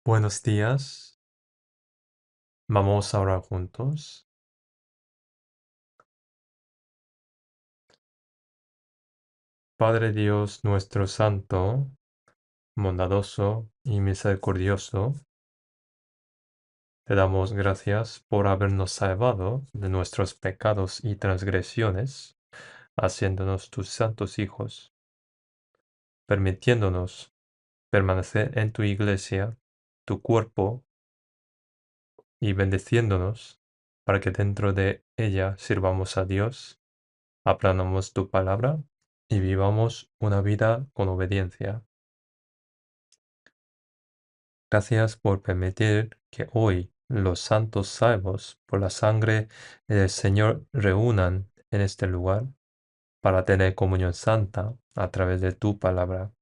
Buenos días, vamos a orar juntos. Padre Dios nuestro Santo, bondadoso y misericordioso, te damos gracias por habernos salvado de nuestros pecados y transgresiones, haciéndonos tus santos hijos, permitiéndonos permanecer en tu iglesia, tu cuerpo, y bendeciéndonos para que dentro de ella sirvamos a Dios, aprendamos tu palabra y vivamos una vida con obediencia. Gracias por permitir que hoy los santos salvos por la sangre del Señor reúnan en este lugar para tener comunión santa a través de tu palabra.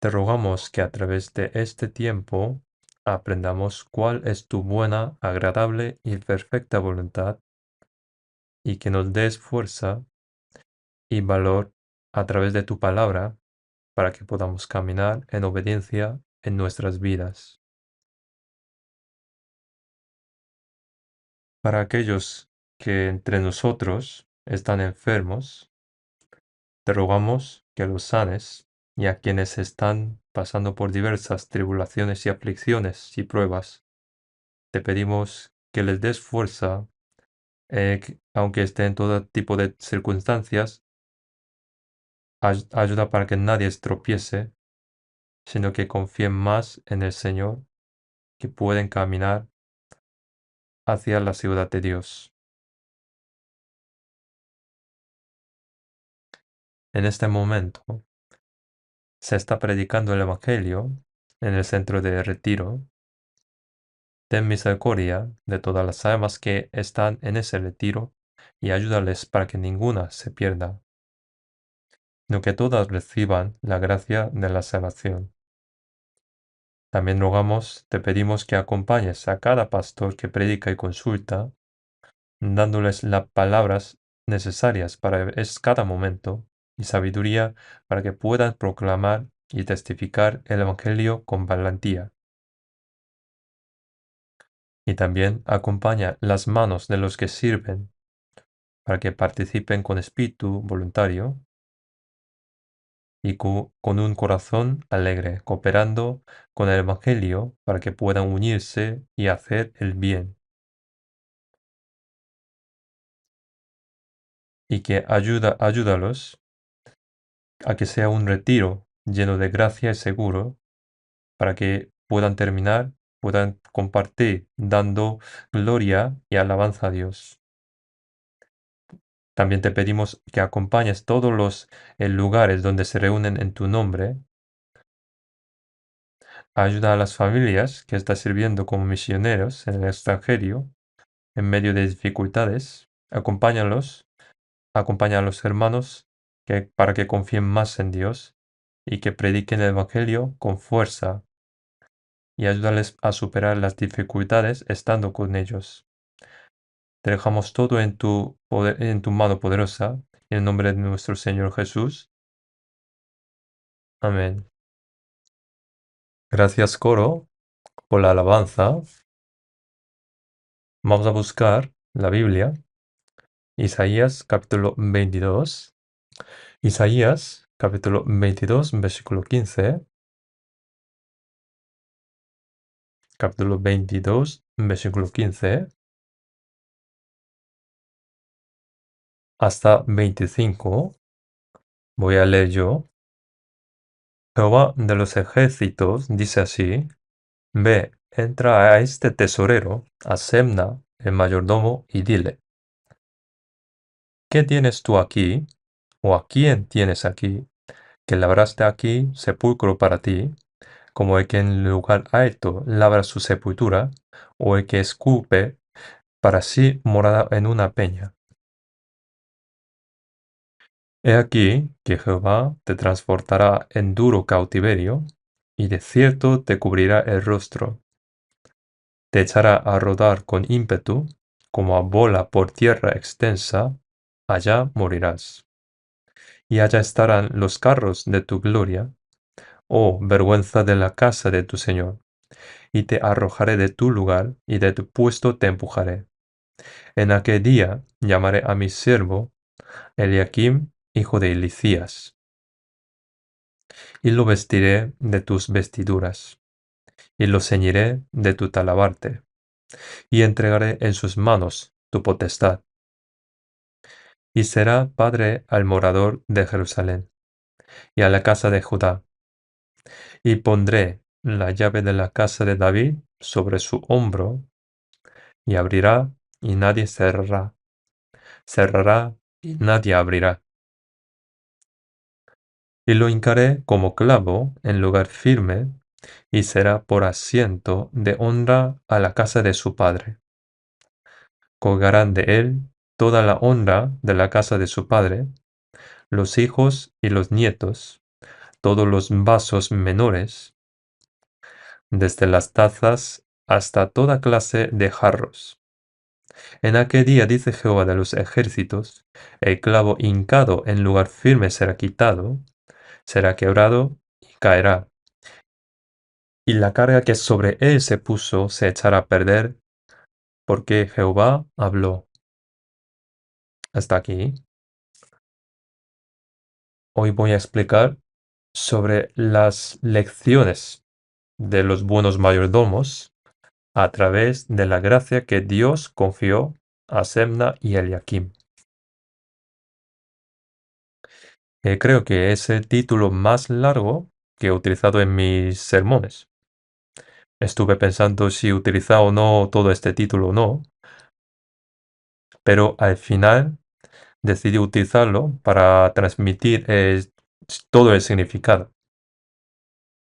Te rogamos que a través de este tiempo aprendamos cuál es tu buena, agradable y perfecta voluntad y que nos des fuerza y valor a través de tu palabra para que podamos caminar en obediencia en nuestras vidas. Para aquellos que entre nosotros están enfermos, te rogamos que los sanes, y a quienes están pasando por diversas tribulaciones y aflicciones y pruebas, te pedimos que les des fuerza, aunque esté en todo tipo de circunstancias, ayuda para que nadie tropiece, sino que confíen más en el Señor, que pueden caminar hacia la ciudad de Dios. En este momento se está predicando el Evangelio en el centro de retiro. Ten misericordia de todas las almas que están en ese retiro y ayúdales para que ninguna se pierda, sino que todas reciban la gracia de la salvación. También rogamos, te pedimos que acompañes a cada pastor que predica y consulta, dándoles las palabras necesarias para cada momento y sabiduría para que puedan proclamar y testificar el Evangelio con valentía. Y también acompaña las manos de los que sirven para que participen con espíritu voluntario y con un corazón alegre, cooperando con el Evangelio para que puedan unirse y hacer el bien. Y que ayúdalos a que sea un retiro lleno de gracia y seguro para que puedan terminar, puedan compartir dando gloria y alabanza a Dios. También te pedimos que acompañes todos los lugares donde se reúnen en tu nombre. Ayuda a las familias que están sirviendo como misioneros en el extranjero en medio de dificultades. Acompáñalos, acompaña a los hermanos para que confíen más en Dios y que prediquen el Evangelio con fuerza y ayúdales a superar las dificultades estando con ellos. Te dejamos todo en tu poder, en tu mano poderosa, en el nombre de nuestro Señor Jesús. Amén. Gracias, coro, por la alabanza. Vamos a buscar la Biblia. Isaías capítulo 22. Isaías capítulo 22, versículo 15. Capítulo 22, versículo 15. Hasta 25. Voy a leer yo. Jehová de los ejércitos dice así: Ve, entra a este tesorero, a Semna, el mayordomo, y dile: ¿Qué tienes tú aquí? ¿O a quién tienes aquí? Que labraste aquí sepulcro para ti, como el que en lugar alto labra su sepultura, o el que esculpe para sí morada en una peña. He aquí que Jehová te transportará en duro cautiverio, y de cierto te cubrirá el rostro. Te echará a rodar con ímpetu, como a bola por tierra extensa, allá morirás. Y allá estarán los carros de tu gloria, oh vergüenza de la casa de tu señor, y te arrojaré de tu lugar, y de tu puesto te empujaré. En aquel día llamaré a mi siervo Eliakim, hijo de Hilcías, y lo vestiré de tus vestiduras, y lo ceñiré de tu talabarte, y entregaré en sus manos tu potestad, y será padre al morador de Jerusalén, y a la casa de Judá, y pondré la llave de la casa de David sobre su hombro, y abrirá, y nadie cerrará, cerrará, y nadie abrirá. Y lo hincaré como clavo en lugar firme, y será por asiento de honra a la casa de su padre. Colgarán de él toda la honra de la casa de su padre, los hijos y los nietos, todos los vasos menores, desde las tazas hasta toda clase de jarros. En aquel día, dice Jehová de los ejércitos, el clavo hincado en lugar firme será quitado, será quebrado y caerá, y la carga que sobre él se puso se echará a perder, porque Jehová habló. Hasta aquí. Hoy voy a explicar sobre las lecciones de los buenos mayordomos a través de la gracia que Dios confió a Semna y Eliakim. Creo que es el título más largo que he utilizado en mis sermones. Estuve pensando si utilizar o no todo este título o no, pero al final decidí utilizarlo para transmitir todo el significado.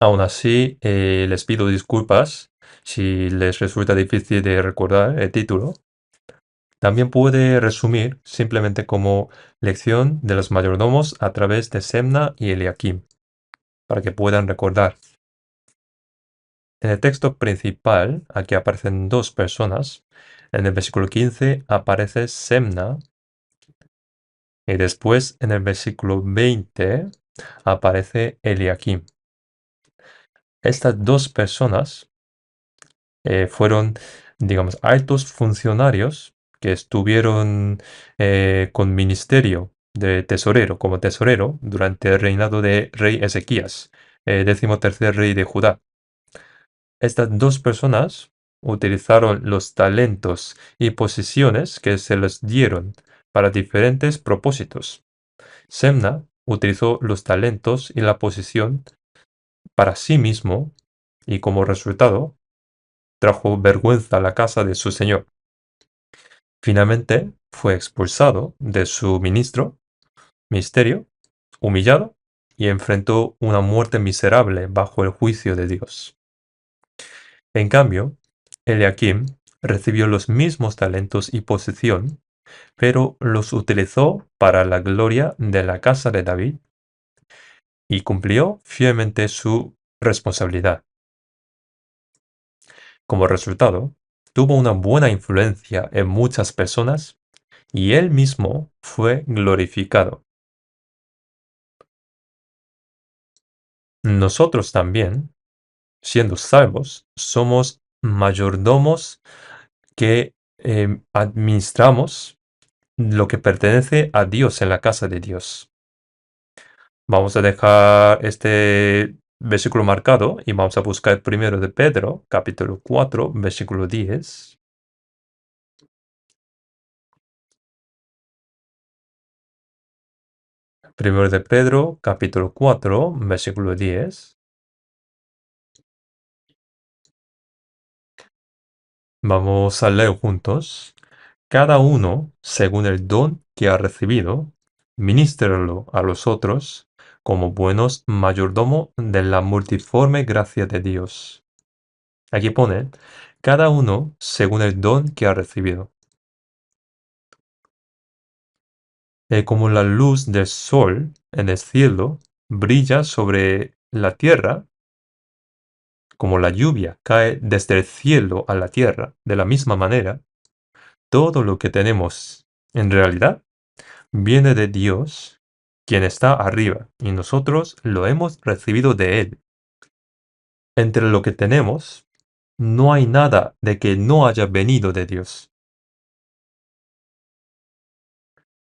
Aún así, les pido disculpas si les resulta difícil de recordar el título. También puede resumir simplemente como lección de los mayordomos a través de Semna y Eliakim, para que puedan recordar. En el texto principal, aquí aparecen dos personas. En el versículo 15 aparece Semna y después en el versículo 20 aparece Eliakim. Estas dos personas fueron, digamos, altos funcionarios que estuvieron con ministerio de tesorero, como tesorero, durante el reinado de rey Ezequías, 13º rey de Judá. Estas dos personas utilizaron los talentos y posiciones que se les dieron para diferentes propósitos. Semna utilizó los talentos y la posición para sí mismo y como resultado trajo vergüenza a la casa de su señor. Finalmente fue expulsado de su ministerio, humillado y enfrentó una muerte miserable bajo el juicio de Dios. En cambio, Eliakim recibió los mismos talentos y posición, pero los utilizó para la gloria de la casa de David y cumplió fielmente su responsabilidad. Como resultado, tuvo una buena influencia en muchas personas y él mismo fue glorificado. Nosotros también, siendo salvos, somos mayordomos que administramos lo que pertenece a Dios en la casa de Dios. Vamos a dejar este versículo marcado y vamos a buscar el primero de Pedro, capítulo 4, versículo 10. Primero de Pedro, capítulo 4, versículo 10. Vamos a leer juntos. Cada uno, según el don que ha recibido, ministrelo a los otros como buenos mayordomos de la multiforme gracia de Dios. Aquí pone, cada uno según el don que ha recibido. Como la luz del sol en el cielo brilla sobre la tierra, como la lluvia cae desde el cielo a la tierra, de la misma manera, todo lo que tenemos en realidad viene de Dios, quien está arriba, y nosotros lo hemos recibido de Él. Entre lo que tenemos, no hay nada de que no haya venido de Dios.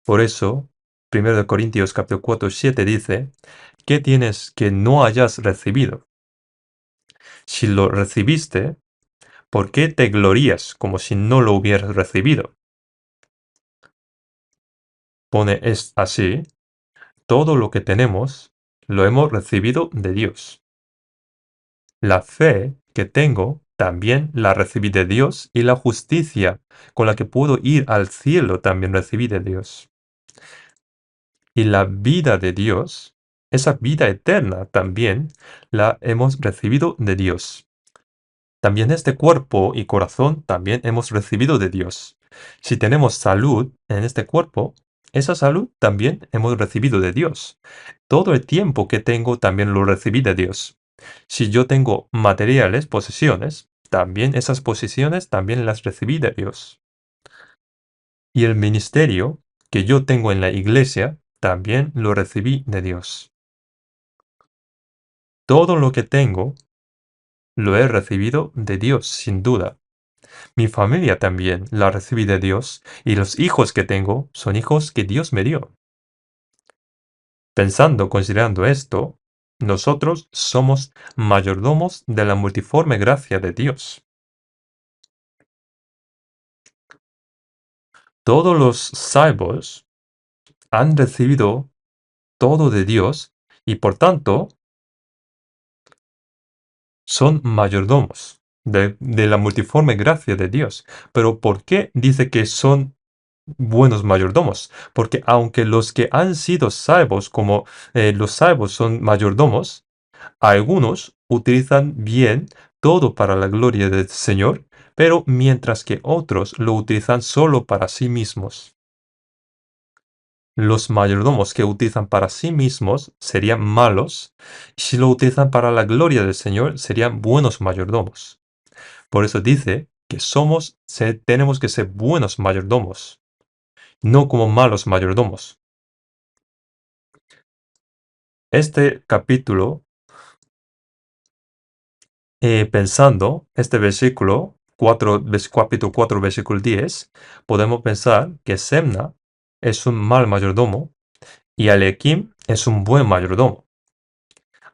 Por eso, 1 de Corintios capítulo 4, 7 dice, ¿qué tienes que no hayas recibido? Si lo recibiste, ¿por qué te glorías como si no lo hubieras recibido? Pone es así, todo lo que tenemos lo hemos recibido de Dios. La fe que tengo también la recibí de Dios y la justicia con la que puedo ir al cielo también recibí de Dios. Y la vida de Dios, esa vida eterna también la hemos recibido de Dios. También este cuerpo y corazón también hemos recibido de Dios. Si tenemos salud en este cuerpo, esa salud también hemos recibido de Dios. Todo el tiempo que tengo también lo recibí de Dios. Si yo tengo materiales, posesiones, también esas posesiones también las recibí de Dios. Y el ministerio que yo tengo en la iglesia también lo recibí de Dios. Todo lo que tengo lo he recibido de Dios, sin duda. Mi familia también la recibí de Dios y los hijos que tengo son hijos que Dios me dio. Pensando, considerando esto, nosotros somos mayordomos de la multiforme gracia de Dios. Todos los salvos han recibido todo de Dios y por tanto son mayordomos de la multiforme gracia de Dios. Pero ¿por qué dice que son buenos mayordomos? Porque aunque los que han sido salvos, como los salvos son mayordomos, algunos utilizan bien todo para la gloria del Señor, pero mientras que otros lo utilizan solo para sí mismos. Los mayordomos que utilizan para sí mismos serían malos, y si lo utilizan para la gloria del Señor serían buenos mayordomos. Por eso dice que tenemos que ser buenos mayordomos, no como malos mayordomos. Este capítulo, pensando, este versículo, capítulo 4, versículo 10, podemos pensar que Semna es un mal mayordomo y Alequim es un buen mayordomo.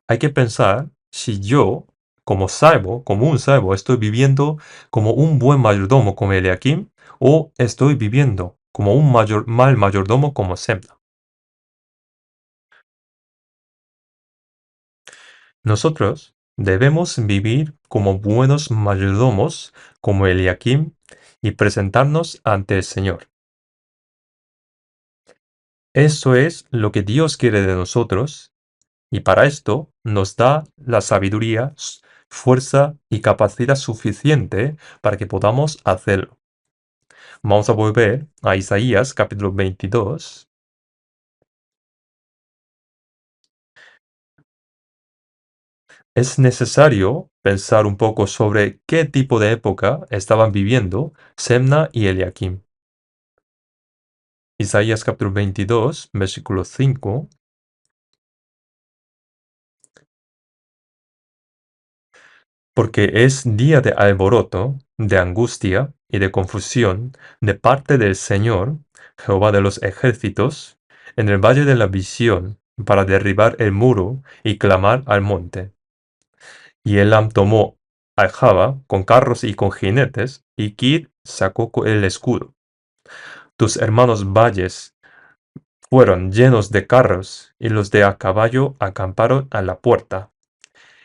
Hay que pensar si yo, como un salvo, estoy viviendo como un buen mayordomo como Eliakim o estoy viviendo como un mal mayordomo como Semna. Nosotros debemos vivir como buenos mayordomos como Eliakim y presentarnos ante el Señor. Eso es lo que Dios quiere de nosotros y para esto nos da la sabiduría, fuerza y capacidad suficiente para que podamos hacerlo. Vamos a volver a Isaías capítulo 22. Es necesario pensar un poco sobre qué tipo de época estaban viviendo Semna y Eliakim. Isaías capítulo 22, versículo 5. Porque es día de alboroto, de angustia y de confusión de parte del Señor, Jehová de los ejércitos, en el valle de la visión, para derribar el muro y clamar al monte. Y Elam tomó a Jaba con carros y con jinetes, y Kir sacó el escudo. Tus hermanos valles fueron llenos de carros, y los de a caballo acamparon a la puerta.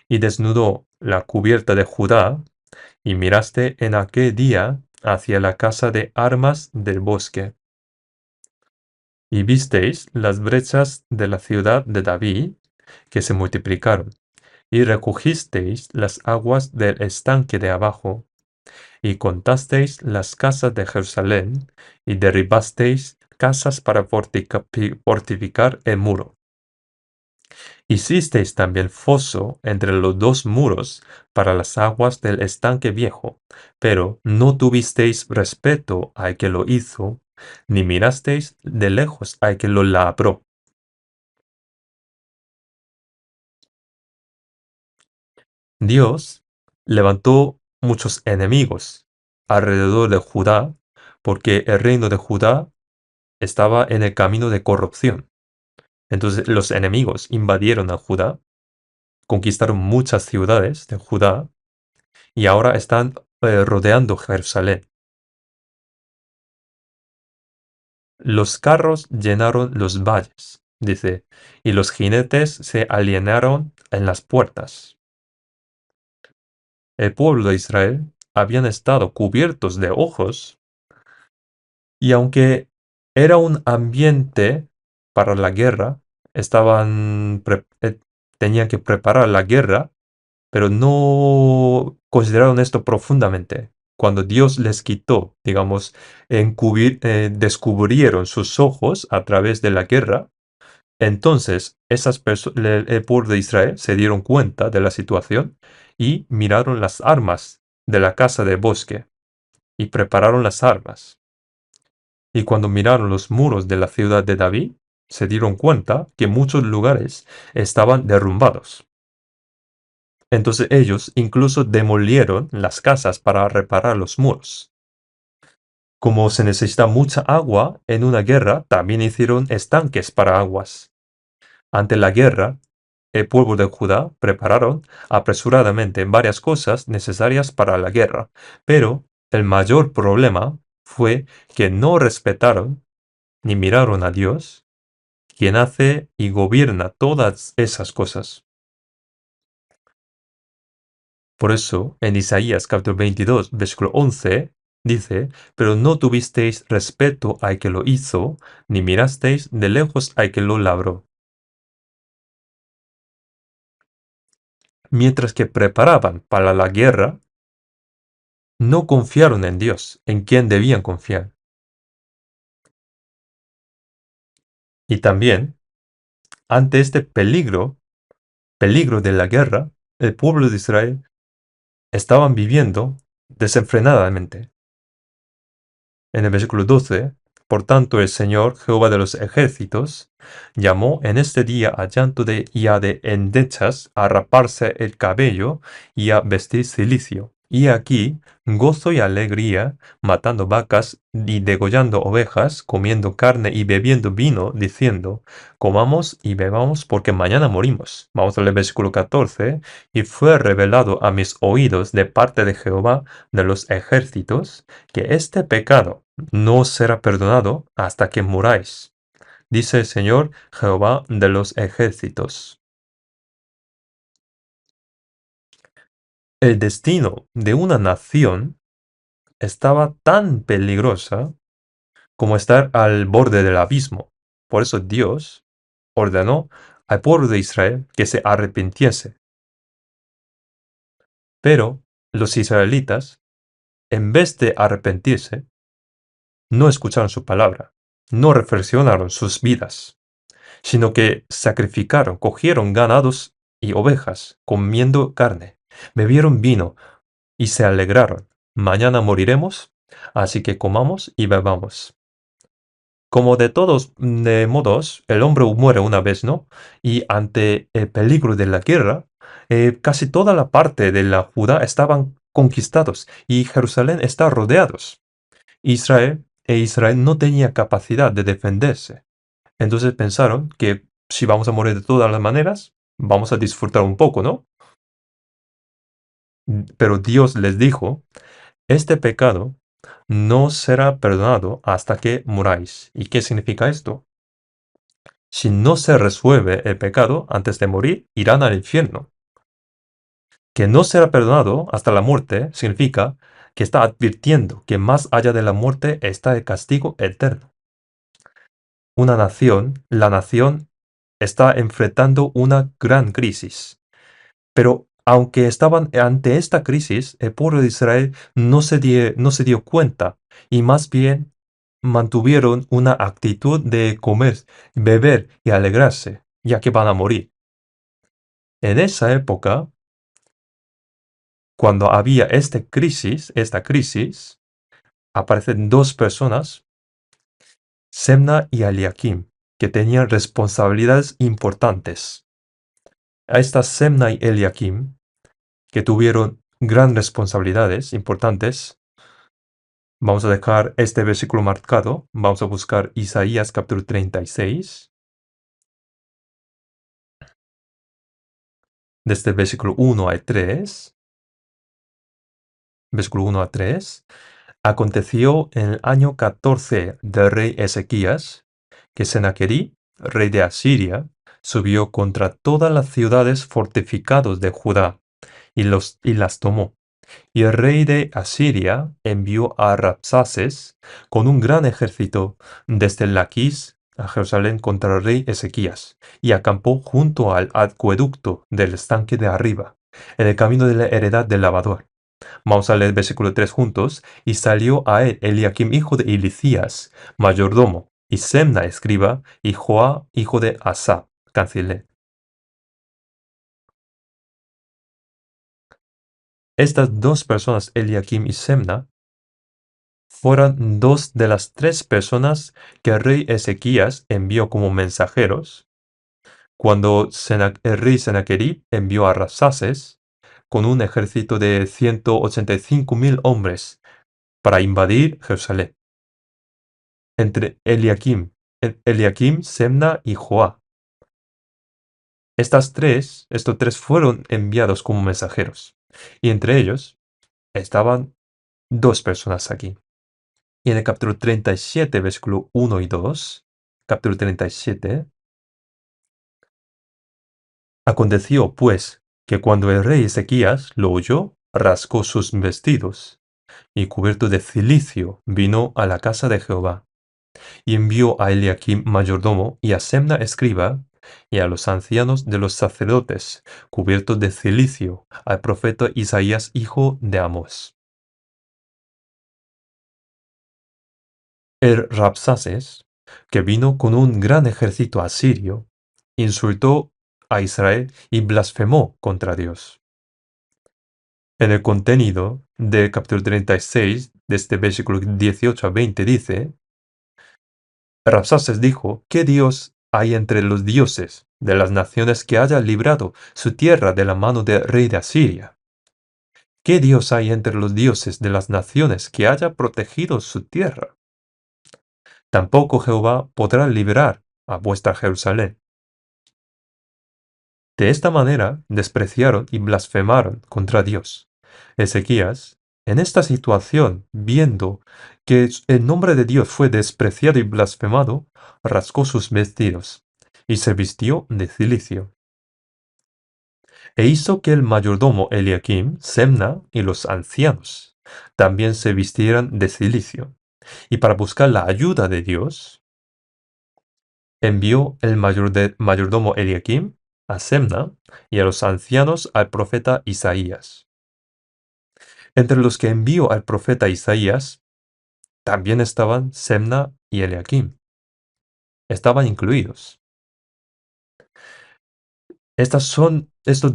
Y desnudó la cubierta de Judá, y miraste en aquel día hacia la casa de armas del bosque. Y visteis las brechas de la ciudad de David, que se multiplicaron, y recogisteis las aguas del estanque de abajo, y contasteis las casas de Jerusalén, y derribasteis casas para fortificar el muro. Hicisteis también foso entre los dos muros para las aguas del estanque viejo, pero no tuvisteis respeto al que lo hizo, ni mirasteis de lejos al que lo labró. Dios levantó muchos enemigos alrededor de Judá porque el reino de Judá estaba en el camino de corrupción. Entonces los enemigos invadieron a Judá, conquistaron muchas ciudades de Judá y ahora están rodeando Jerusalén. Los carros llenaron los valles, dice, y los jinetes se alienaron en las puertas. El pueblo de Israel habían estado cubiertos de ojos, y aunque era un ambiente para la guerra, tenían que preparar la guerra, pero no consideraron esto profundamente. Cuando Dios les quitó, digamos, descubrieron sus ojos a través de la guerra, entonces el pueblo de Israel se dieron cuenta de la situación y miraron las armas de la casa de bosque y prepararon las armas. Y cuando miraron los muros de la ciudad de David, se dieron cuenta que muchos lugares estaban derrumbados. Entonces ellos incluso demolieron las casas para reparar los muros. Como se necesita mucha agua en una guerra, también hicieron estanques para aguas. Ante la guerra, el pueblo de Judá prepararon apresuradamente varias cosas necesarias para la guerra, pero el mayor problema fue que no respetaron ni miraron a Dios, quien hace y gobierna todas esas cosas. Por eso, en Isaías capítulo 22, versículo 11, dice, pero no tuvisteis respeto al que lo hizo, ni mirasteis de lejos al que lo labró. Mientras que preparaban para la guerra, no confiaron en Dios, en quien debían confiar. Y también, ante este peligro de la guerra, el pueblo de Israel estaban viviendo desenfrenadamente. En el versículo 12, por tanto el Señor, Jehová de los ejércitos, llamó en este día a llanto y a de endechas, a raparse el cabello y a vestir cilicio. Y aquí gozo y alegría, matando vacas y degollando ovejas, comiendo carne y bebiendo vino, diciendo, comamos y bebamos porque mañana morimos. Vamos al versículo 14. Y fue revelado a mis oídos de parte de Jehová de los ejércitos, que este pecado no será perdonado hasta que muráis, dice el Señor Jehová de los ejércitos. El destino de una nación estaba tan peligrosa como estar al borde del abismo. Por eso Dios ordenó al pueblo de Israel que se arrepintiese. Pero los israelitas, en vez de arrepentirse, no escucharon su palabra, no reflexionaron sus vidas, sino que sacrificaron, cogieron ganados y ovejas, comiendo carne, bebieron vino y se alegraron. Mañana moriremos, así que comamos y bebamos. Como de todos modos, el hombre muere una vez, ¿no? Y ante el peligro de la guerra, casi toda la parte de la Judá estaban conquistados y Jerusalén está rodeados. Israel no tenía capacidad de defenderse. Entonces pensaron que si vamos a morir de todas las maneras, vamos a disfrutar un poco, ¿no? Pero Dios les dijo, este pecado no será perdonado hasta que muráis. ¿Y qué significa esto? Si no se resuelve el pecado antes de morir, irán al infierno. Que no será perdonado hasta la muerte significa que está advirtiendo que más allá de la muerte está el castigo eterno. La nación está enfrentando una gran crisis. Pero aunque estaban ante esta crisis, el pueblo de Israel no se dio cuenta y más bien mantuvieron una actitud de comer, beber y alegrarse, ya que van a morir. En esa época, cuando había esta crisis, aparecen dos personas, Semna y Eliakim, que tenían responsabilidades importantes. A estas Semna y Eliakim que tuvieron gran responsabilidades importantes. Vamos a dejar este versículo marcado. Vamos a buscar Isaías capítulo 36, desde el versículo 1 al 3. Versículo 1 a 3. Aconteció en el año 14 del rey Ezequías, que Sennacherib, rey de Asiria, subió contra todas las ciudades fortificadas de Judá y las tomó. Y el rey de Asiria envió a Rabsaces con un gran ejército desde Laquis a Jerusalén contra el rey Ezequías, y acampó junto al acueducto del estanque de arriba, en el camino de la heredad del lavador. Vamos a leer el versículo 3 juntos. Y salió a él Eliakim, hijo de Hilcías, mayordomo, y Semna, escriba, y Joá, hijo de Asaf, canciller. Estas dos personas, Eliakim y Semna, fueron dos de las tres personas que el rey Ezequías envió como mensajeros cuando el rey Sennacherib envió a Rabsaces con un ejército de 185.000 hombres para invadir Jerusalén. Entre Eliakim, Semna y Joá. Estos tres fueron enviados como mensajeros. Y entre ellos estaban dos personas aquí. Y en el capítulo 37, versículo 1 y 2, capítulo 37, aconteció pues que cuando el rey Ezequías lo oyó, rascó sus vestidos y cubierto de cilicio vino a la casa de Jehová. Y envió a Eliakim mayordomo y a Semna escriba y a los ancianos de los sacerdotes, cubiertos de cilicio, al profeta Isaías hijo de Amós. El Rabsaces, que vino con un gran ejército asirio, insultó a Israel y blasfemó contra Dios. En el contenido del capítulo 36, desde versículo 18 a 20, dice: Rabsaces dijo: ¿Qué Dios hay entre los dioses de las naciones que haya librado su tierra de la mano del rey de Asiria? ¿Qué Dios hay entre los dioses de las naciones que haya protegido su tierra? Tampoco Jehová podrá librar a vuestra Jerusalén. De esta manera despreciaron y blasfemaron contra Dios. Ezequías, en esta situación, viendo que el nombre de Dios fue despreciado y blasfemado, rascó sus vestidos y se vistió de cilicio. E hizo que el mayordomo Eliakim, Semna y los ancianos también se vistieran de cilicio. Y para buscar la ayuda de Dios, envió el mayordomo Eliakim a Semna y a los ancianos al profeta Isaías. Entre los que envió al profeta Isaías también estaban Semna y Eliakim. Estaban incluidos. Estas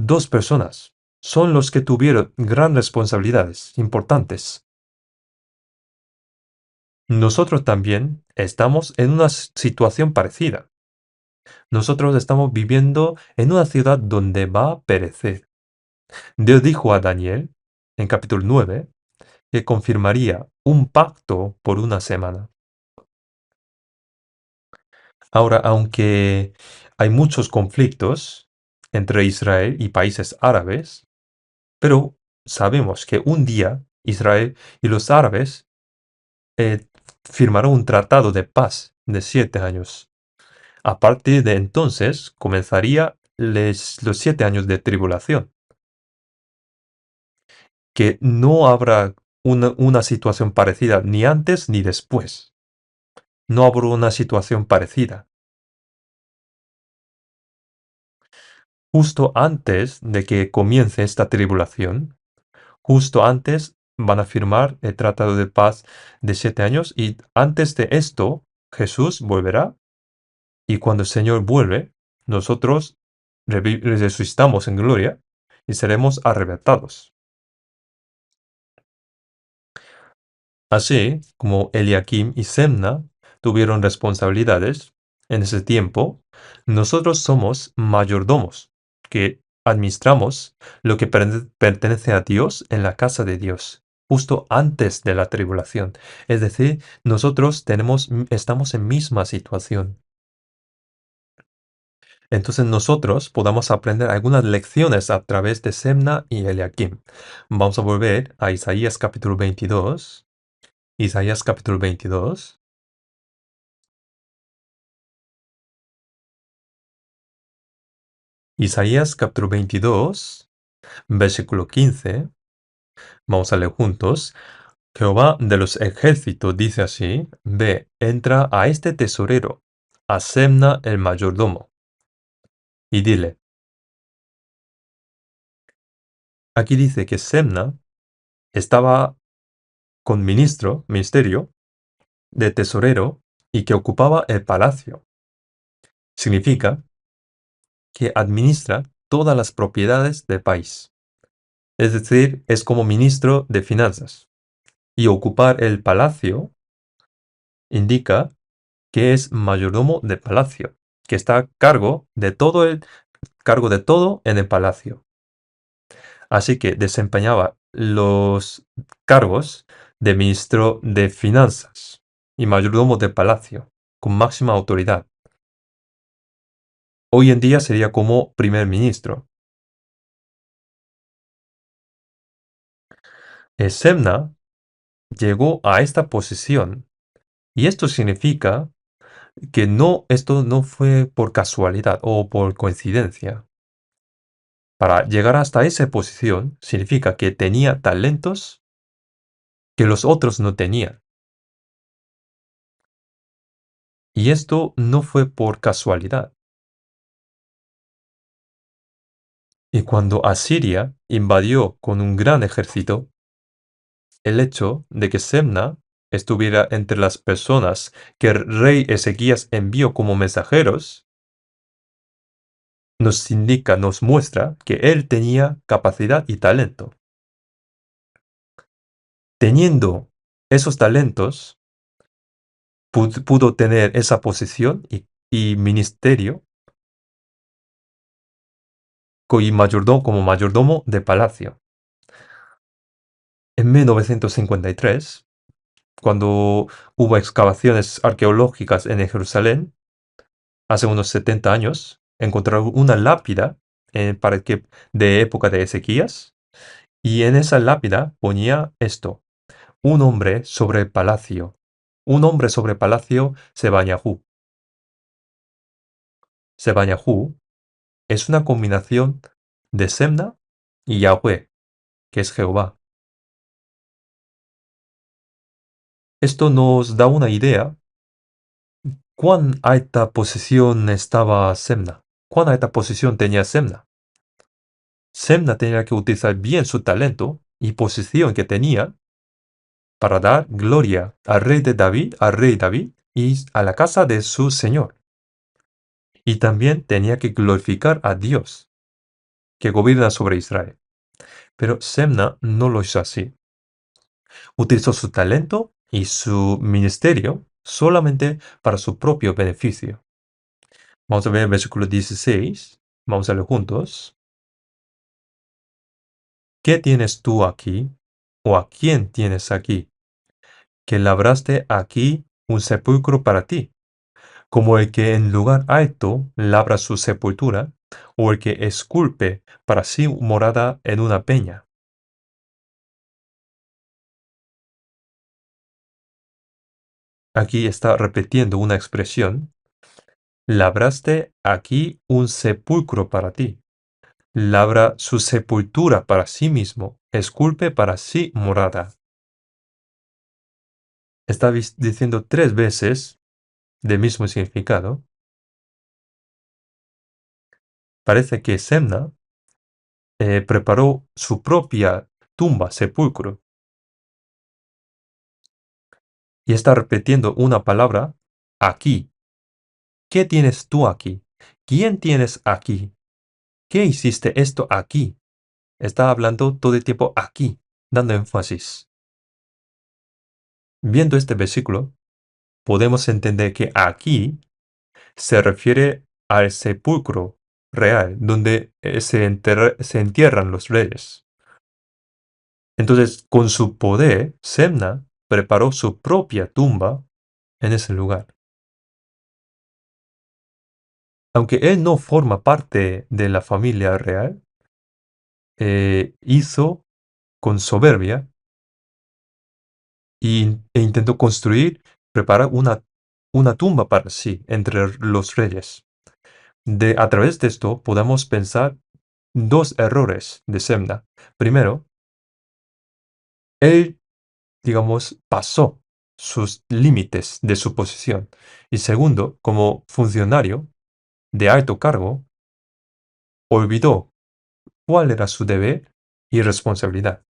dos personas son los que tuvieron gran responsabilidades importantes. Nosotros también estamos en una situación parecida. Nosotros estamos viviendo en una ciudad donde va a perecer. Dios dijo a Daniel, en capítulo 9, que confirmaría un pacto por una semana. Ahora, aunque hay muchos conflictos entre Israel y países árabes, pero sabemos que un día Israel y los árabes eh, firmaron un tratado de paz de 7 años. A partir de entonces comenzaría los 7 años de tribulación, que no habrá una situación parecida ni antes ni después. No habrá una situación parecida. Justo antes de que comience esta tribulación, justo antes van a firmar el tratado de paz de 7 años y antes de esto Jesús volverá y cuando el Señor vuelve, nosotros resucitamos en gloria y seremos arrebatados. Así como Eliakim y Semna tuvieron responsabilidades en ese tiempo, nosotros somos mayordomos que administramos lo que pertenece a Dios en la casa de Dios, justo antes de la tribulación. Es decir, nosotros estamos en misma situación. Entonces nosotros podamos aprender algunas lecciones a través de Semna y Eliakim. Vamos a volver a Isaías capítulo 22. Isaías capítulo 22. Isaías capítulo 22, versículo 15. Vamos a leer juntos. Jehová de los ejércitos dice así: Ve, entra a este tesorero, a Semna el mayordomo, y dile. Aquí dice que Semna estaba con ministerio de tesorero y que ocupaba el palacio. Significa que administra todas las propiedades del país. Es decir, es como ministro de finanzas. Y ocupar el palacio indica que es mayordomo de palacio, que está a cargo de todo en el palacio. Así que desempeñaba los cargos de ministro de finanzas y mayordomo de palacio, con máxima autoridad. Hoy en día sería como primer ministro. Semna llegó a esta posición y esto significa que esto no fue por casualidad o por coincidencia. Para llegar hasta esa posición significa que tenía talentos que los otros no tenían. Y esto no fue por casualidad. Y cuando Asiria invadió con un gran ejército, el hecho de que Semna estuviera entre las personas que el rey Ezequías envió como mensajeros, nos muestra que él tenía capacidad y talento. Teniendo esos talentos, pudo tener esa posición y ministerio como mayordomo de palacio. En 1953, cuando hubo excavaciones arqueológicas en Jerusalén, hace unos 70 años, encontraron una lápida de época de Ezequías, y en esa lápida ponía esto: un hombre sobre el palacio. Un hombre sobre palacio, Sebañahú. Sebañahú es una combinación de Semna y Yahweh, que es Jehová. Esto nos da una idea cuán alta posición estaba Semna. Cuán alta posición tenía Semna. Semna tenía que utilizar bien su talento y posición que tenía para dar gloria al rey David y a la casa de su Señor. Y también tenía que glorificar a Dios, que gobierna sobre Israel. Pero Semna no lo hizo así. Utilizó su talento y su ministerio solamente para su propio beneficio. Vamos a ver el versículo 16. Vamos a leer juntos. ¿Qué tienes tú aquí? ¿O a quién tienes aquí? Que labraste aquí un sepulcro para ti, como el que en lugar alto labra su sepultura, o el que esculpe para sí morada en una peña. Aquí está repitiendo una expresión: labraste aquí un sepulcro para ti. Labra su sepultura para sí mismo, esculpe para sí morada. Está diciendo 3 veces del mismo significado. Parece que Semna preparó su propia tumba, sepulcro, y está repitiendo una palabra: aquí. ¿Qué tienes tú aquí? ¿Quién tienes aquí? ¿Qué hiciste esto aquí? Está hablando todo el tiempo aquí, dando énfasis. Viendo este versículo, podemos entender que aquí se refiere al sepulcro real donde se entierran los reyes. Entonces, con su poder, Semna preparó su propia tumba en ese lugar. Aunque él no forma parte de la familia real, hizo con soberbia e intentó construir, preparar una tumba para sí entre los reyes. A través de esto podemos pensar dos errores de Semna. Primero, él, digamos, pasó sus límites de su posición. Y segundo, como funcionario de alto cargo, olvidó cuál era su deber y responsabilidad.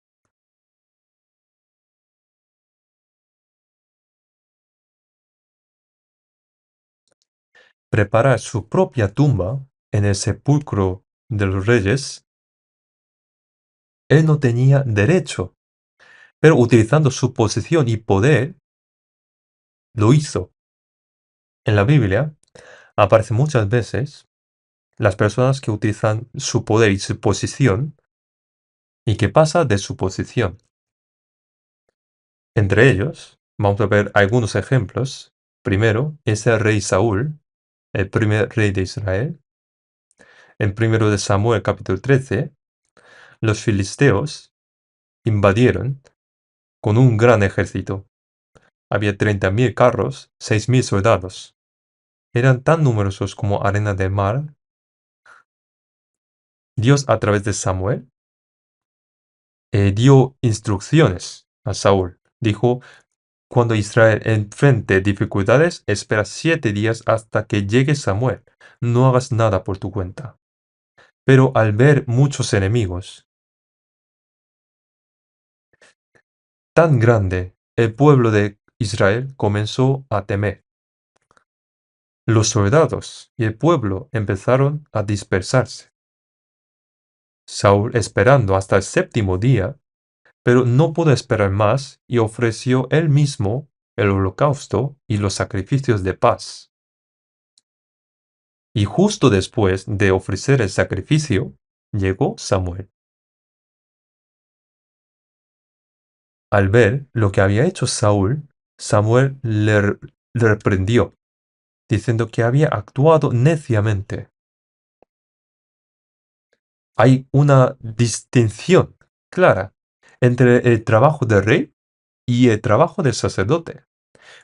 Preparar su propia tumba en el sepulcro de los reyes, él no tenía derecho, pero utilizando su posición y poder, lo hizo. En la Biblia aparece muchas veces las personas que utilizan su poder y su posición y qué pasa de su posición. Entre ellos, vamos a ver algunos ejemplos. Primero es el rey Saúl, el primer rey de Israel. En primero de Samuel capítulo 13, los filisteos invadieron con un gran ejército. Había 30.000 carros, 6.000 soldados. Eran tan numerosos como arena del mar. Dios, a través de Samuel, dio instrucciones a Saúl. Dijo, cuando Israel enfrente dificultades, espera 7 días hasta que llegue Samuel. No hagas nada por tu cuenta. Pero al ver muchos enemigos, tan grande, el pueblo de Israel comenzó a temer. Los soldados y el pueblo empezaron a dispersarse. Saúl esperando hasta el séptimo día, pero no pudo esperar más y ofreció él mismo el holocausto y los sacrificios de paz. Y justo después de ofrecer el sacrificio, llegó Samuel. Al ver lo que había hecho Saúl, Samuel le reprendió, diciendo que había actuado neciamente. Hay una distinción clara entre el trabajo del rey y el trabajo del sacerdote.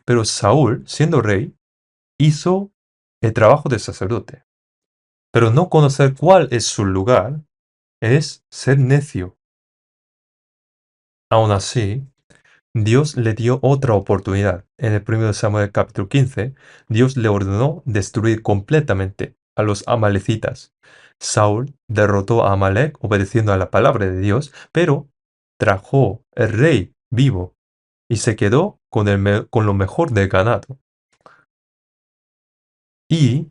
Pero Saúl, siendo rey, hizo el trabajo del sacerdote. Pero no conocer cuál es su lugar es ser necio. Aún así, Dios le dio otra oportunidad. En el 1 Samuel capítulo 15, Dios le ordenó destruir completamente a los amalecitas. Saúl derrotó a Amalek obedeciendo a la palabra de Dios, pero trajo el rey vivo y se quedó con lo mejor del ganado. Y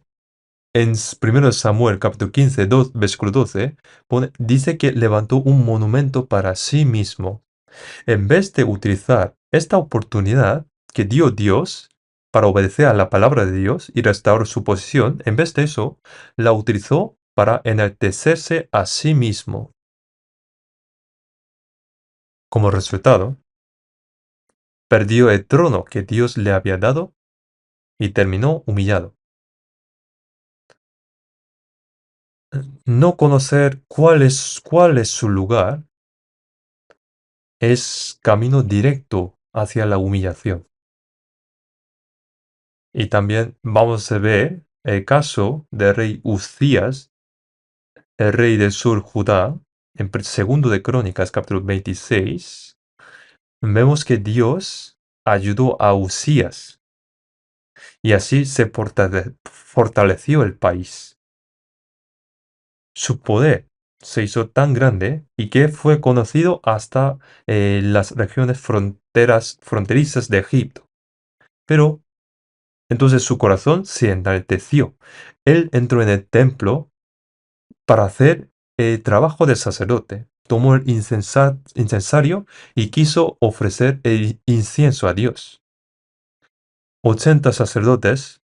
en 1 Samuel capítulo 15, versículo 12, dice que levantó un monumento para sí mismo. En vez de utilizar esta oportunidad que dio Dios para obedecer a la palabra de Dios y restaurar su posición, en vez de eso, la utilizó para enaltecerse a sí mismo. Como resultado, perdió el trono que Dios le había dado y terminó humillado. No conocer cuál es su lugar es camino directo hacia la humillación. Y también vamos a ver el caso del rey Uzías, el rey del sur Judá, en segundo de Crónicas, capítulo 26, vemos que Dios ayudó a Uzías y así se fortaleció el país. Su poder se hizo tan grande y que fue conocido hasta las regiones fronterizas de Egipto. Pero entonces su corazón se enalteció. Él entró en el templo para hacer el trabajo de sacerdote. Tomó el incensario y quiso ofrecer el incienso a Dios. 80 sacerdotes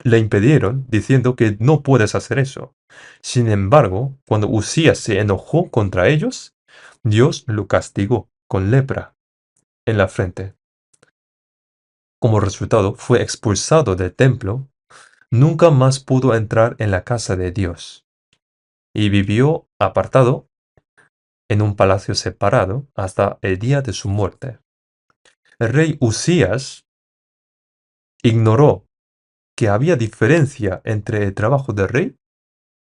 le impidieron diciendo que no puedes hacer eso. Sin embargo, cuando Usías se enojó contra ellos, Dios lo castigó con lepra en la frente. Como resultado, fue expulsado del templo, nunca más pudo entrar en la casa de Dios y vivió apartado en un palacio separado hasta el día de su muerte. El rey Usías ignoró que había diferencia entre el trabajo del rey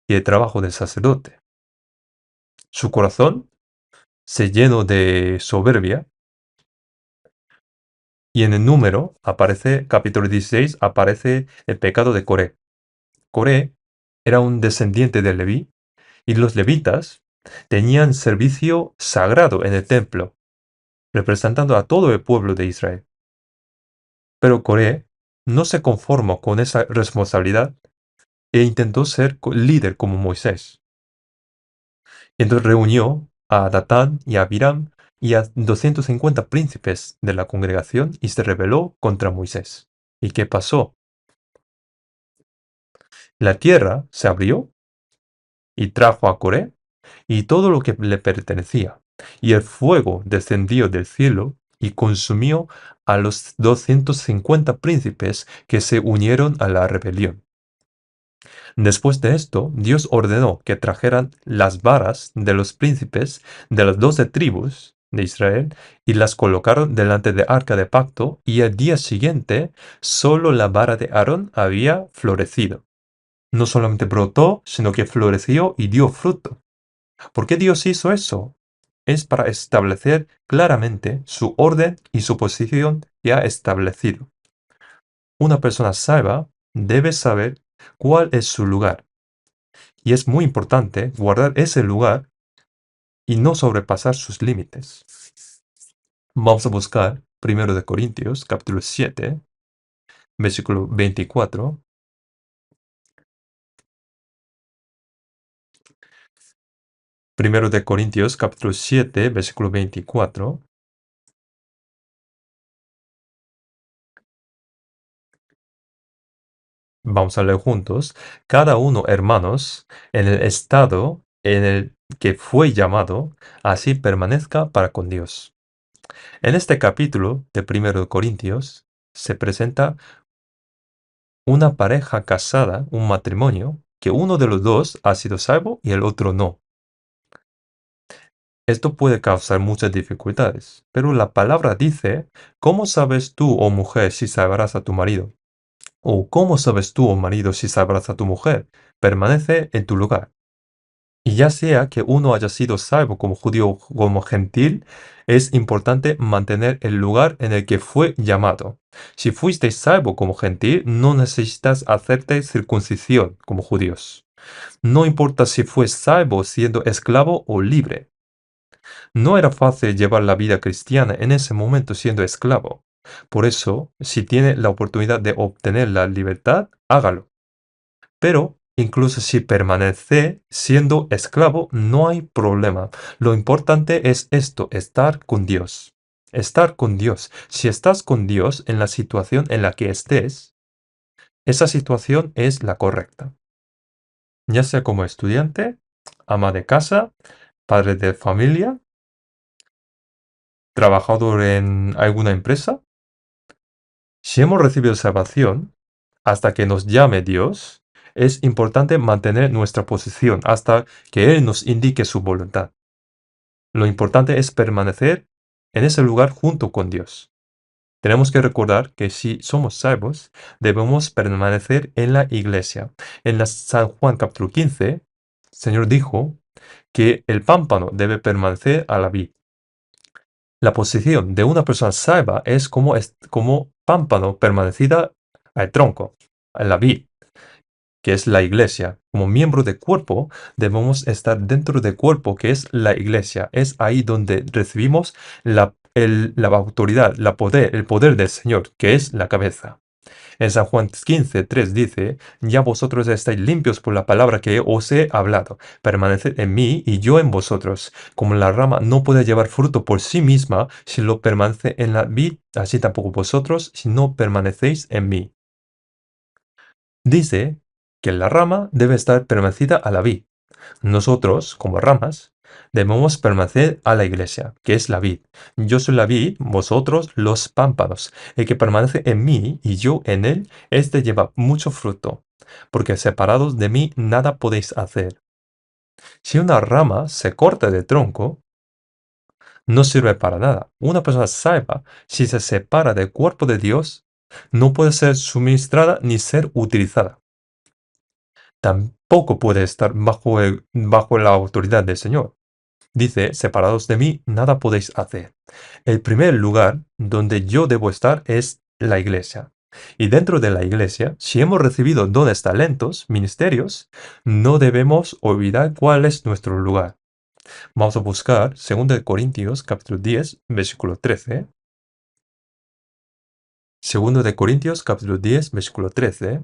y el trabajo del sacerdote. Su corazón se llenó de soberbia y en el número aparece, capítulo 16, aparece el pecado de Coré. Coré era un descendiente de Leví y los levitas tenían servicio sagrado en el templo, representando a todo el pueblo de Israel. Pero Coré no se conformó con esa responsabilidad e intentó ser líder como Moisés. Entonces reunió a Datán y a Abiram y a 250 príncipes de la congregación y se rebeló contra Moisés. ¿Y qué pasó? La tierra se abrió y trajo a Coré y todo lo que le pertenecía, y el fuego descendió del cielo y consumió a los 250 príncipes que se unieron a la rebelión. Después de esto, Dios ordenó que trajeran las varas de los príncipes de las 12 tribus de Israel y las colocaron delante del arca de pacto, y al día siguiente solo la vara de Aarón había florecido. No solamente brotó, sino que floreció y dio fruto. ¿Por qué Dios hizo eso? Es para establecer claramente su orden y su posición ya establecido. Una persona salva debe saber cuál es su lugar. Y es muy importante guardar ese lugar y no sobrepasar sus límites. Vamos a buscar 1 de Corintios, capítulo 7, versículo 24. 1 de Corintios, capítulo 7, versículo 24. Vamos a leer juntos. Cada uno, hermanos, en el estado en el que fue llamado, así permanezca para con Dios. En este capítulo de 1 de Corintios se presenta una pareja casada, un matrimonio, que uno de los dos ha sido salvo y el otro no. Esto puede causar muchas dificultades, pero la palabra dice, ¿cómo sabes tú, oh mujer, si salvarás a tu marido? ¿O cómo sabes tú, oh marido, si salvarás a tu mujer? Permanece en tu lugar. Y ya sea que uno haya sido salvo como judío o como gentil, es importante mantener el lugar en el que fue llamado. Si fuiste salvo como gentil, no necesitas hacerte circuncisión como judíos. No importa si fue salvo siendo esclavo o libre. No era fácil llevar la vida cristiana en ese momento siendo esclavo. Por eso, si tiene la oportunidad de obtener la libertad, hágalo. Pero incluso si permanece siendo esclavo, no hay problema. Lo importante es esto, estar con Dios. Estar con Dios. Si estás con Dios en la situación en la que estés, esa situación es la correcta. Ya sea como estudiante, ama de casa, padre de familia, trabajador en alguna empresa. Si hemos recibido salvación, hasta que nos llame Dios, es importante mantener nuestra posición hasta que Él nos indique su voluntad. Lo importante es permanecer en ese lugar junto con Dios. Tenemos que recordar que si somos salvos, debemos permanecer en la iglesia. En la San Juan capítulo 15, el Señor dijo que el pámpano debe permanecer a la vid. La posición de una persona salva es como pámpano permanecida al tronco, a la vid, que es la iglesia. Como miembro del cuerpo, debemos estar dentro del cuerpo, que es la iglesia. Es ahí donde recibimos la autoridad, el poder del Señor, que es la cabeza. En San Juan 15, 3 dice, ya vosotros estáis limpios por la palabra que os he hablado. Permaneced en mí y yo en vosotros. Como la rama no puede llevar fruto por sí misma si no permanece en la vid, así tampoco vosotros si no permanecéis en mí. Dice que la rama debe estar permanecida a la vid. Nosotros, como ramas, debemos permanecer a la iglesia, que es la vid. Yo soy la vid, vosotros los pámpanos. El que permanece en mí y yo en él, éste lleva mucho fruto, porque separados de mí nada podéis hacer. Si una rama se corta del tronco, no sirve para nada. Una persona salva, si se separa del cuerpo de Dios, no puede ser suministrada ni ser utilizada. Tampoco puede estar bajo la autoridad del Señor. Dice, separados de mí, nada podéis hacer. El primer lugar donde yo debo estar es la iglesia. Y dentro de la iglesia, si hemos recibido dones, talentos, ministerios, no debemos olvidar cuál es nuestro lugar. Vamos a buscar 2 Corintios capítulo 10, versículo 13. 2 Corintios capítulo 10, versículo 13.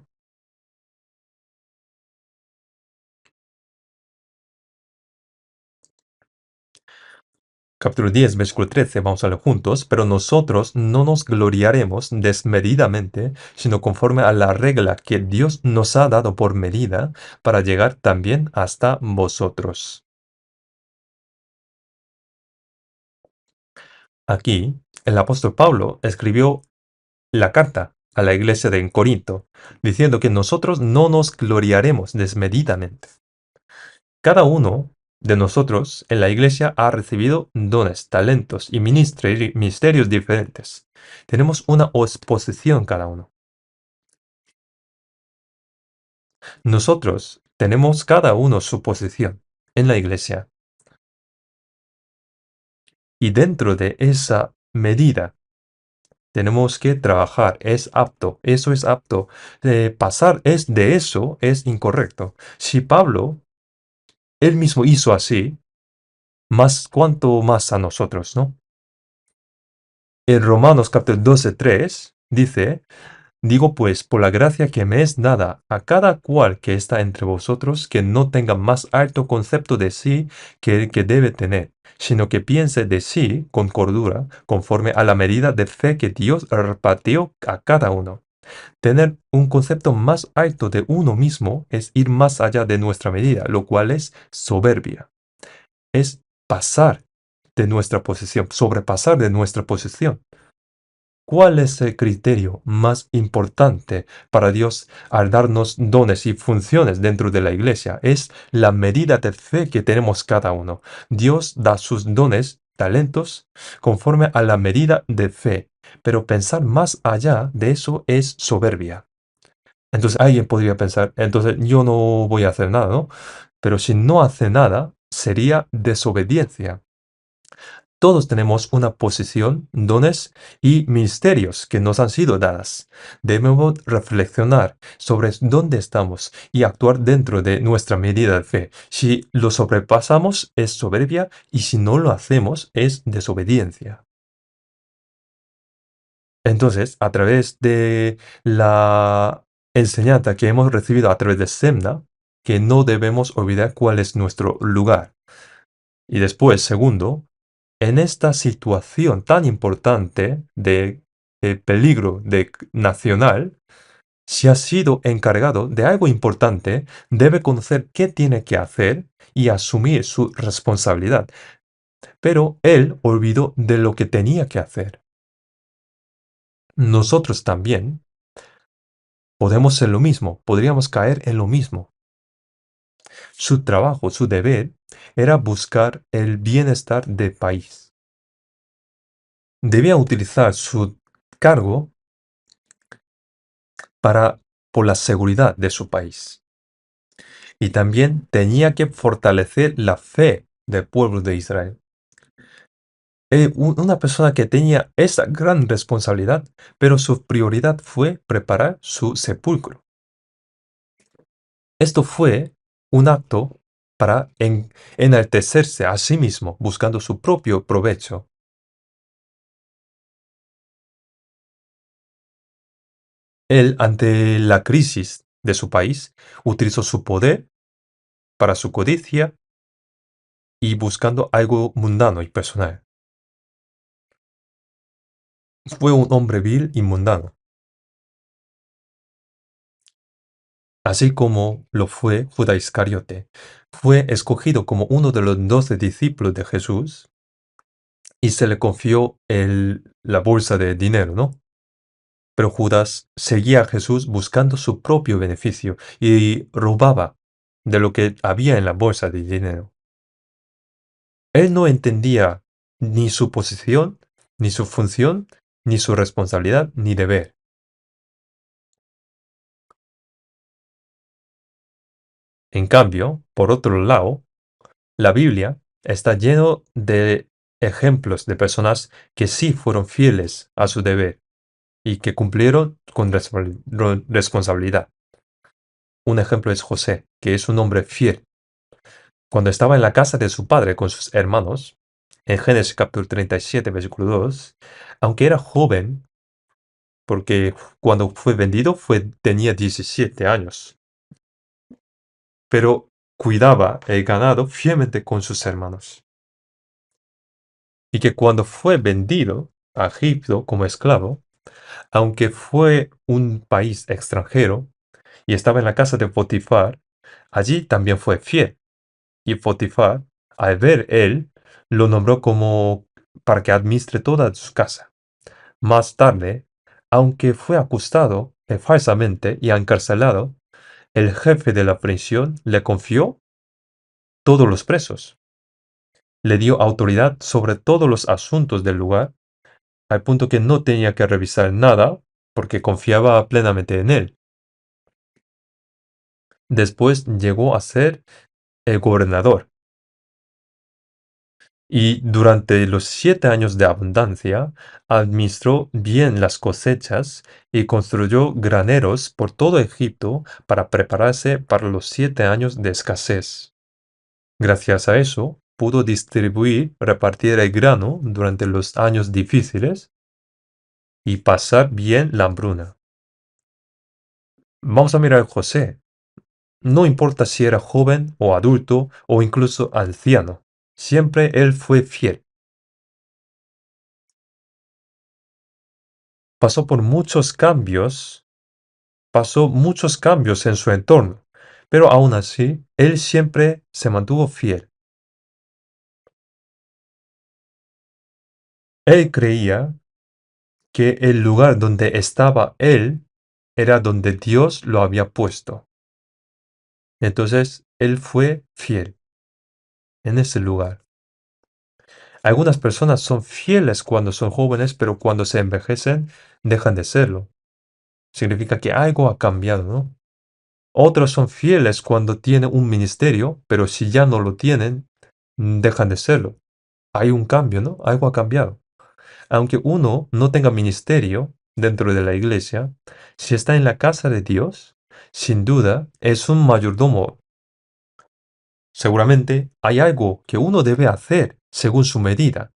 Capítulo 10, versículo 13, vamos a leer juntos, pero nosotros no nos gloriaremos desmedidamente, sino conforme a la regla que Dios nos ha dado por medida, para llegar también hasta vosotros. Aquí, el apóstol Pablo escribió la carta a la iglesia de Corinto, diciendo que nosotros no nos gloriaremos desmedidamente. Cada uno de nosotros en la iglesia ha recibido dones, talentos y ministerios diferentes. Tenemos una exposición cada uno. Nosotros tenemos cada uno su posición en la iglesia. Y dentro de esa medida tenemos que trabajar. Es apto. Eso es apto. Pasar es de eso es incorrecto. Si Pablo, él mismo hizo así, más cuanto más a nosotros, ¿no? En Romanos capítulo 12, 3 dice, digo pues, por la gracia que me es dada a cada cual que está entre vosotros, que no tenga más alto concepto de sí que el que debe tener, sino que piense de sí con cordura, conforme a la medida de fe que Dios repartió a cada uno. Tener un concepto más alto de uno mismo es ir más allá de nuestra medida, lo cual es soberbia. Es pasar de nuestra posición, sobrepasar de nuestra posición. ¿Cuál es el criterio más importante para Dios al darnos dones y funciones dentro de la iglesia? Es la medida de fe que tenemos cada uno. Dios da sus dones, talentos, conforme a la medida de fe. Pero pensar más allá de eso es soberbia. Entonces alguien podría pensar, entonces yo no voy a hacer nada, ¿no? Pero si no hace nada, sería desobediencia. Todos tenemos una posición, dones y ministerios que nos han sido dadas. Debemos reflexionar sobre dónde estamos y actuar dentro de nuestra medida de fe. Si lo sobrepasamos es soberbia y si no lo hacemos es desobediencia. Entonces, a través de la enseñanza que hemos recibido a través de Semna, que no debemos olvidar cuál es nuestro lugar. Y después, segundo, en esta situación tan importante de peligro nacional, si ha sido encargado de algo importante, debe conocer qué tiene que hacer y asumir su responsabilidad. Pero él olvidó de lo que tenía que hacer. Nosotros también podemos ser lo mismo, podríamos caer en lo mismo. Su trabajo, su deber, era buscar el bienestar del país. Debía utilizar su cargo por la seguridad de su país. Y también tenía que fortalecer la fe del pueblo de Israel. Una persona que tenía esa gran responsabilidad, pero su prioridad fue preparar su sepulcro. Esto fue un acto para enaltecerse a sí mismo, buscando su propio provecho. Él, ante la crisis de su país, utilizó su poder para su codicia y buscando algo mundano y personal. Fue un hombre vil y mundano. así como lo fue Judas Iscariote. Fue escogido como uno de los 12 discípulos de Jesús y se le confió la bolsa de dinero, ¿no? Pero Judas seguía a Jesús buscando su propio beneficio y robaba de lo que había en la bolsa de dinero. Él no entendía ni su posición, ni su función, ni su responsabilidad, ni deber. En cambio, por otro lado, la Biblia está lleno de ejemplos de personas que sí fueron fieles a su deber y que cumplieron con responsabilidad. Un ejemplo es José, que es un hombre fiel. Cuando estaba en la casa de su padre con sus hermanos, en Génesis capítulo 37, versículo 2, aunque era joven, porque cuando fue vendido tenía 17 años, pero cuidaba el ganado fielmente con sus hermanos. Y que cuando fue vendido a Egipto como esclavo, aunque fue un país extranjero y estaba en la casa de Potifar, allí también fue fiel. Y Potifar, al ver él, lo nombró como para que administre toda su casa. Más tarde, aunque fue acusado falsamente y encarcelado, el jefe de la prisión le confió todos los presos. Le dio autoridad sobre todos los asuntos del lugar, al punto que no tenía que revisar nada porque confiaba plenamente en él. Después llegó a ser el gobernador. Y durante los 7 años de abundancia, administró bien las cosechas y construyó graneros por todo Egipto para prepararse para los 7 años de escasez. Gracias a eso, pudo repartir el grano durante los años difíciles y pasar bien la hambruna. Vamos a mirar a José. No importa si era joven o adulto o incluso anciano, siempre él fue fiel. Pasó por pasó muchos cambios en su entorno, pero aún así, él siempre se mantuvo fiel. Él creía que el lugar donde estaba él era donde Dios lo había puesto. Entonces, él fue fiel en ese lugar. Algunas personas son fieles cuando son jóvenes, pero cuando se envejecen, dejan de serlo. Significa que algo ha cambiado, ¿no? Otros son fieles cuando tienen un ministerio, pero si ya no lo tienen, dejan de serlo. Hay un cambio, ¿no? Algo ha cambiado. Aunque uno no tenga ministerio dentro de la iglesia, si está en la casa de Dios, sin duda es un mayordomo. Seguramente hay algo que uno debe hacer según su medida.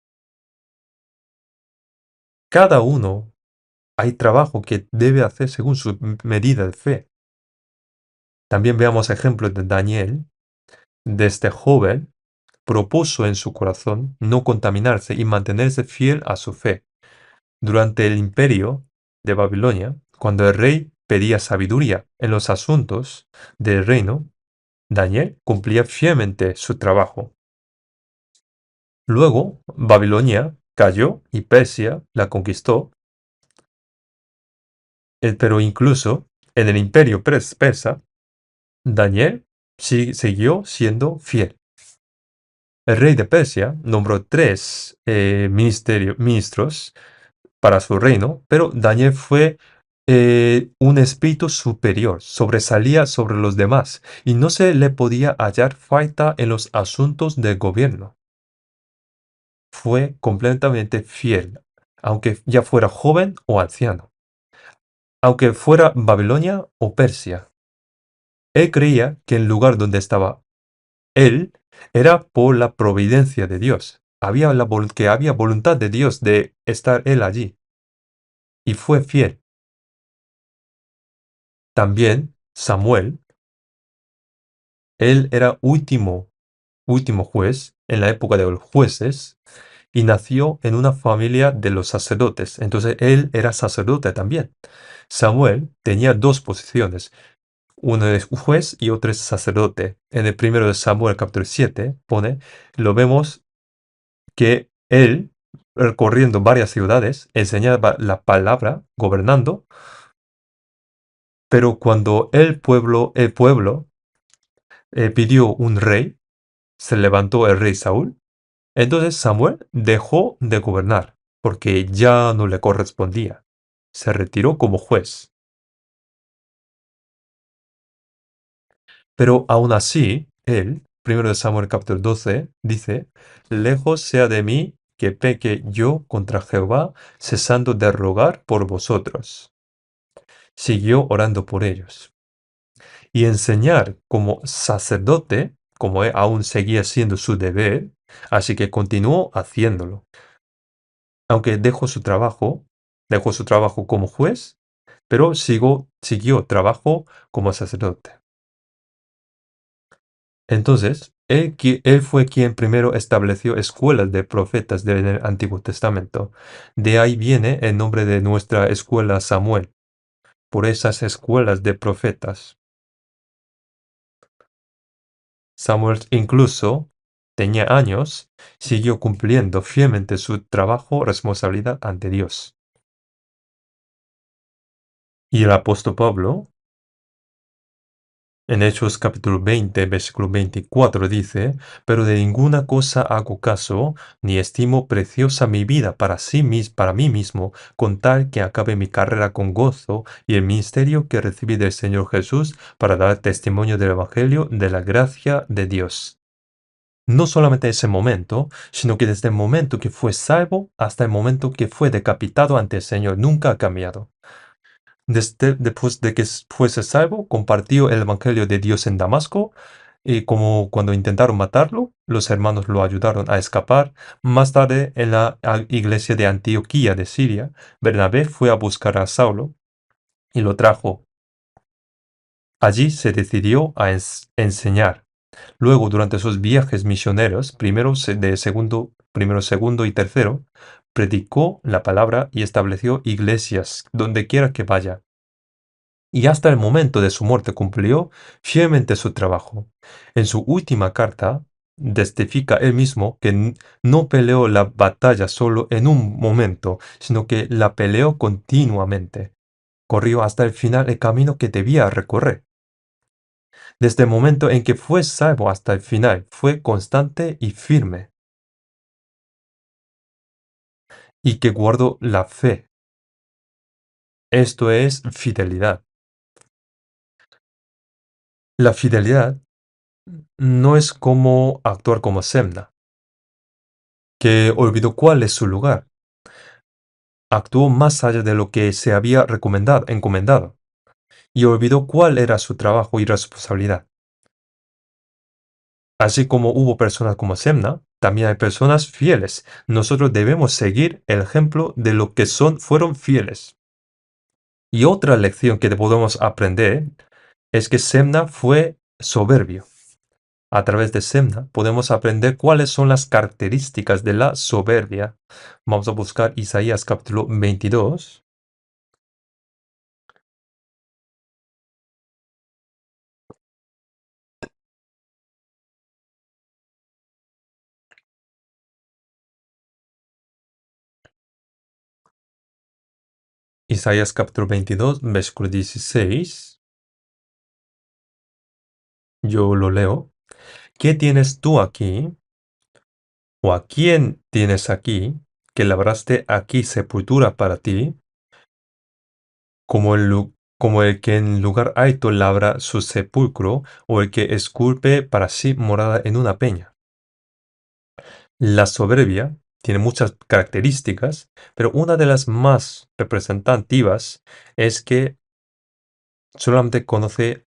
Cada uno hay trabajo que debe hacer según su medida de fe. También veamos ejemplos de Daniel. Desde joven propuso en su corazón no contaminarse y mantenerse fiel a su fe. Durante el imperio de Babilonia, cuando el rey pedía sabiduría en los asuntos del reino, Daniel cumplía fielmente su trabajo. Luego, Babilonia cayó y Persia la conquistó, pero incluso en el imperio persa, Daniel siguió siendo fiel. El rey de Persia nombró 3 ministros para su reino, pero Daniel fue un espíritu superior, sobresalía sobre los demás y no se le podía hallar falta en los asuntos del gobierno. Fue completamente fiel, aunque ya fuera joven o anciano, aunque fuera Babilonia o Persia. Él creía que el lugar donde estaba él era por la providencia de Dios. Que había voluntad de Dios de estar él allí. Y fue fiel. También Samuel, él era último juez en la época de los jueces y nació en una familia de los sacerdotes. Entonces él era sacerdote también. Samuel tenía dos posiciones. Uno es juez y otro es sacerdote. En el primero de Samuel, capítulo 7, pone, lo vemos que él, recorriendo varias ciudades, enseñaba la palabra, gobernando, pero cuando el pueblo pidió un rey, se levantó el rey Saúl. Entonces Samuel dejó de gobernar, porque ya no le correspondía. Se retiró como juez. Pero aún así, él, primero de Samuel capítulo 12, dice, lejos sea de mí que peque yo contra Jehová, cesando de rogar por vosotros. Siguió orando por ellos. Y enseñar como sacerdote, como él aún seguía siendo su deber, así que continuó haciéndolo. Aunque dejó su trabajo como juez, pero siguió trabajo como sacerdote. Entonces, él fue quien primero estableció escuelas de profetas del Antiguo Testamento. De ahí viene el nombre de nuestra escuela Samuel, por esas escuelas de profetas. Samuel incluso tenía años, siguió cumpliendo fielmente su trabajo, responsabilidad ante Dios. Y el apóstol Pablo, en Hechos capítulo 20, versículo 24 dice, pero de ninguna cosa hago caso, ni estimo preciosa mi vida para mí mismo, con tal que acabe mi carrera con gozo y el ministerio que recibí del Señor Jesús para dar testimonio del Evangelio de la gracia de Dios. No solamente ese momento, sino que desde el momento que fue salvo hasta el momento que fue decapitado ante el Señor, nunca ha cambiado. Después de que fuese salvo, compartió el Evangelio de Dios en Damasco, y como cuando intentaron matarlo, los hermanos lo ayudaron a escapar. Más tarde, en la iglesia de Antioquía de Siria, Bernabé fue a buscar a Saulo y lo trajo. Allí se decidió a enseñar. Luego, durante sus viajes misioneros, primero, segundo y tercero, predicó la palabra y estableció iglesias donde quiera que vaya. Y hasta el momento de su muerte cumplió fielmente su trabajo. En su última carta, testifica él mismo que no peleó la batalla solo en un momento, sino que la peleó continuamente. Corrió hasta el final el camino que debía recorrer. Desde el momento en que fue salvo hasta el final, fue constante y firme, y que guardó la fe. Esto es fidelidad. La fidelidad no es como actuar como Semna, que olvidó cuál es su lugar. Actuó más allá de lo que se había encomendado, y olvidó cuál era su trabajo y responsabilidad. Así como hubo personas como Semna, también hay personas fieles. Nosotros debemos seguir el ejemplo de lo que fueron fieles. Y otra lección que podemos aprender es que Semna fue soberbio. A través de Semna podemos aprender cuáles son las características de la soberbia. Vamos a buscar Isaías capítulo 22. Isaías capítulo 22, versículo 16. Yo lo leo. ¿Qué tienes tú aquí? ¿O a quién tienes aquí que labraste aquí sepultura para ti? Como el que en lugar alto labra su sepulcro, o el que esculpe para sí morada en una peña. La soberbia tiene muchas características, pero una de las más representativas es que solamente conoce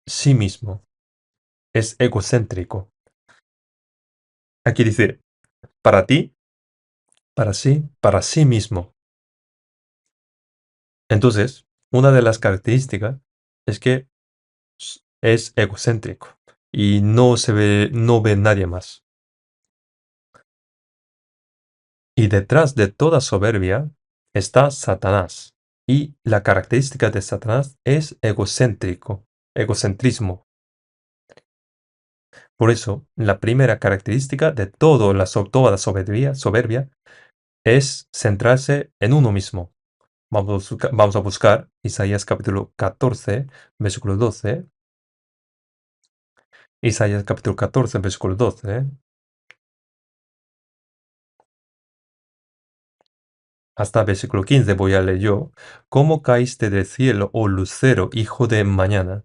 sí mismo, es egocéntrico. Aquí dice, para ti, para sí mismo. Entonces, una de las características es que es egocéntrico y no ve nadie más. Y detrás de toda soberbia está Satanás. Y la característica de Satanás es egocéntrico. egocentrismo. Por eso, la primera característica de toda la soberbia es centrarse en uno mismo. Vamos a buscar Isaías capítulo 14, versículo 12. Isaías capítulo 14, versículo 12. Hasta versículo 15 voy a leer yo. ¿Cómo caíste del cielo, oh lucero, hijo de mañana?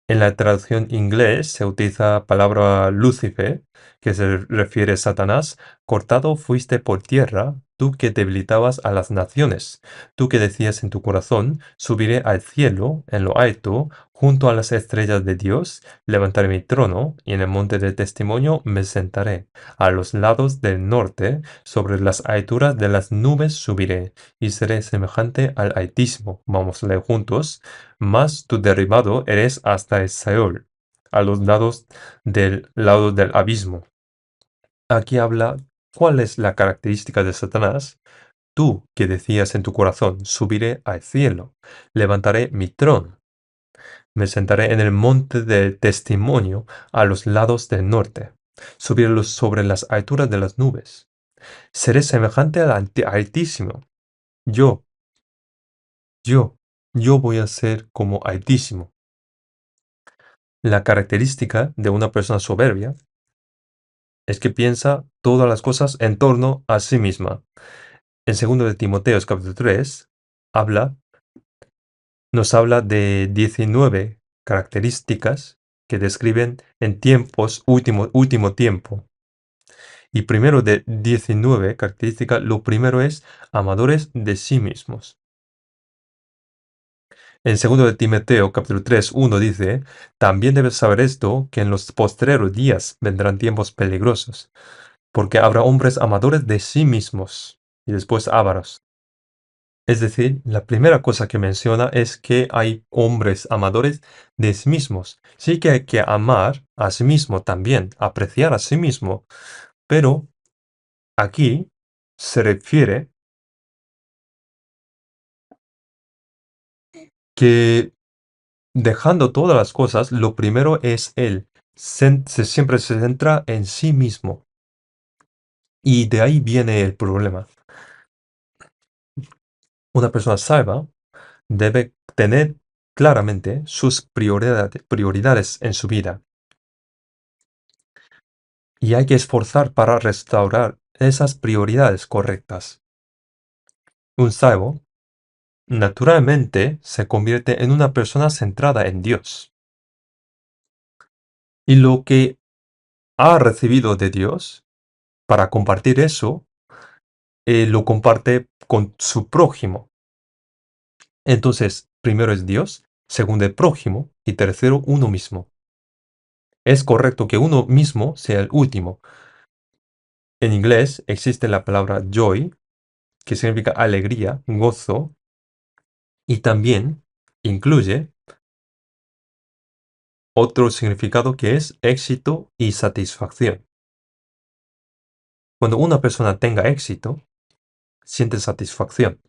En la traducción inglés se utiliza la palabra Lucifer, que se refiere a Satanás. Cortado fuiste por tierra, tú que debilitabas a las naciones. Tú que decías en tu corazón, subiré al cielo, en lo alto, junto a las estrellas de Dios, levantaré mi trono, y en el monte del testimonio me sentaré. A los lados del norte, sobre las alturas de las nubes subiré, y seré semejante al Altísimo. Vamos a leer juntos. Mas tú derribado eres hasta el Seol, a los lados del lado del abismo. Aquí habla cuál es la característica de Satanás. Tú que decías en tu corazón, subiré al cielo, levantaré mi trono, me sentaré en el monte del testimonio a los lados del norte, subiré sobre las alturas de las nubes. Seré semejante al Altísimo. Yo, yo, yo voy a ser como Altísimo. La característica de una persona soberbia es que piensa todas las cosas en torno a sí misma. En 2 de Timoteo capítulo 3 habla, nos habla de 19 características que describen en tiempos, último tiempo. Y primero de 19 características, lo primero es amadores de sí mismos. En 2 de Timoteo capítulo 3, 1 dice, también debes saber esto, que en los postreros días vendrán tiempos peligrosos, porque habrá hombres amadores de sí mismos y después ávaros. Es decir, la primera cosa que menciona es que hay hombres amadores de sí mismos. Sí que hay que amar a sí mismo también, apreciar a sí mismo, pero aquí se refiere que dejando todas las cosas, lo primero es él. Siempre se centra en sí mismo. Y de ahí viene el problema. Una persona salva debe tener claramente sus prioridades en su vida. Y hay que esforzar para restaurar esas prioridades correctas. Un salvo, naturalmente, se convierte en una persona centrada en Dios. Y lo que ha recibido de Dios, para compartir eso, lo comparte con su prójimo. Entonces, primero es Dios, segundo el prójimo y tercero uno mismo. Es correcto que uno mismo sea el último. En inglés existe la palabra joy, que significa alegría, gozo, y también incluye otro significado que es éxito y satisfacción. Cuando una persona tenga éxito, siente satisfacción.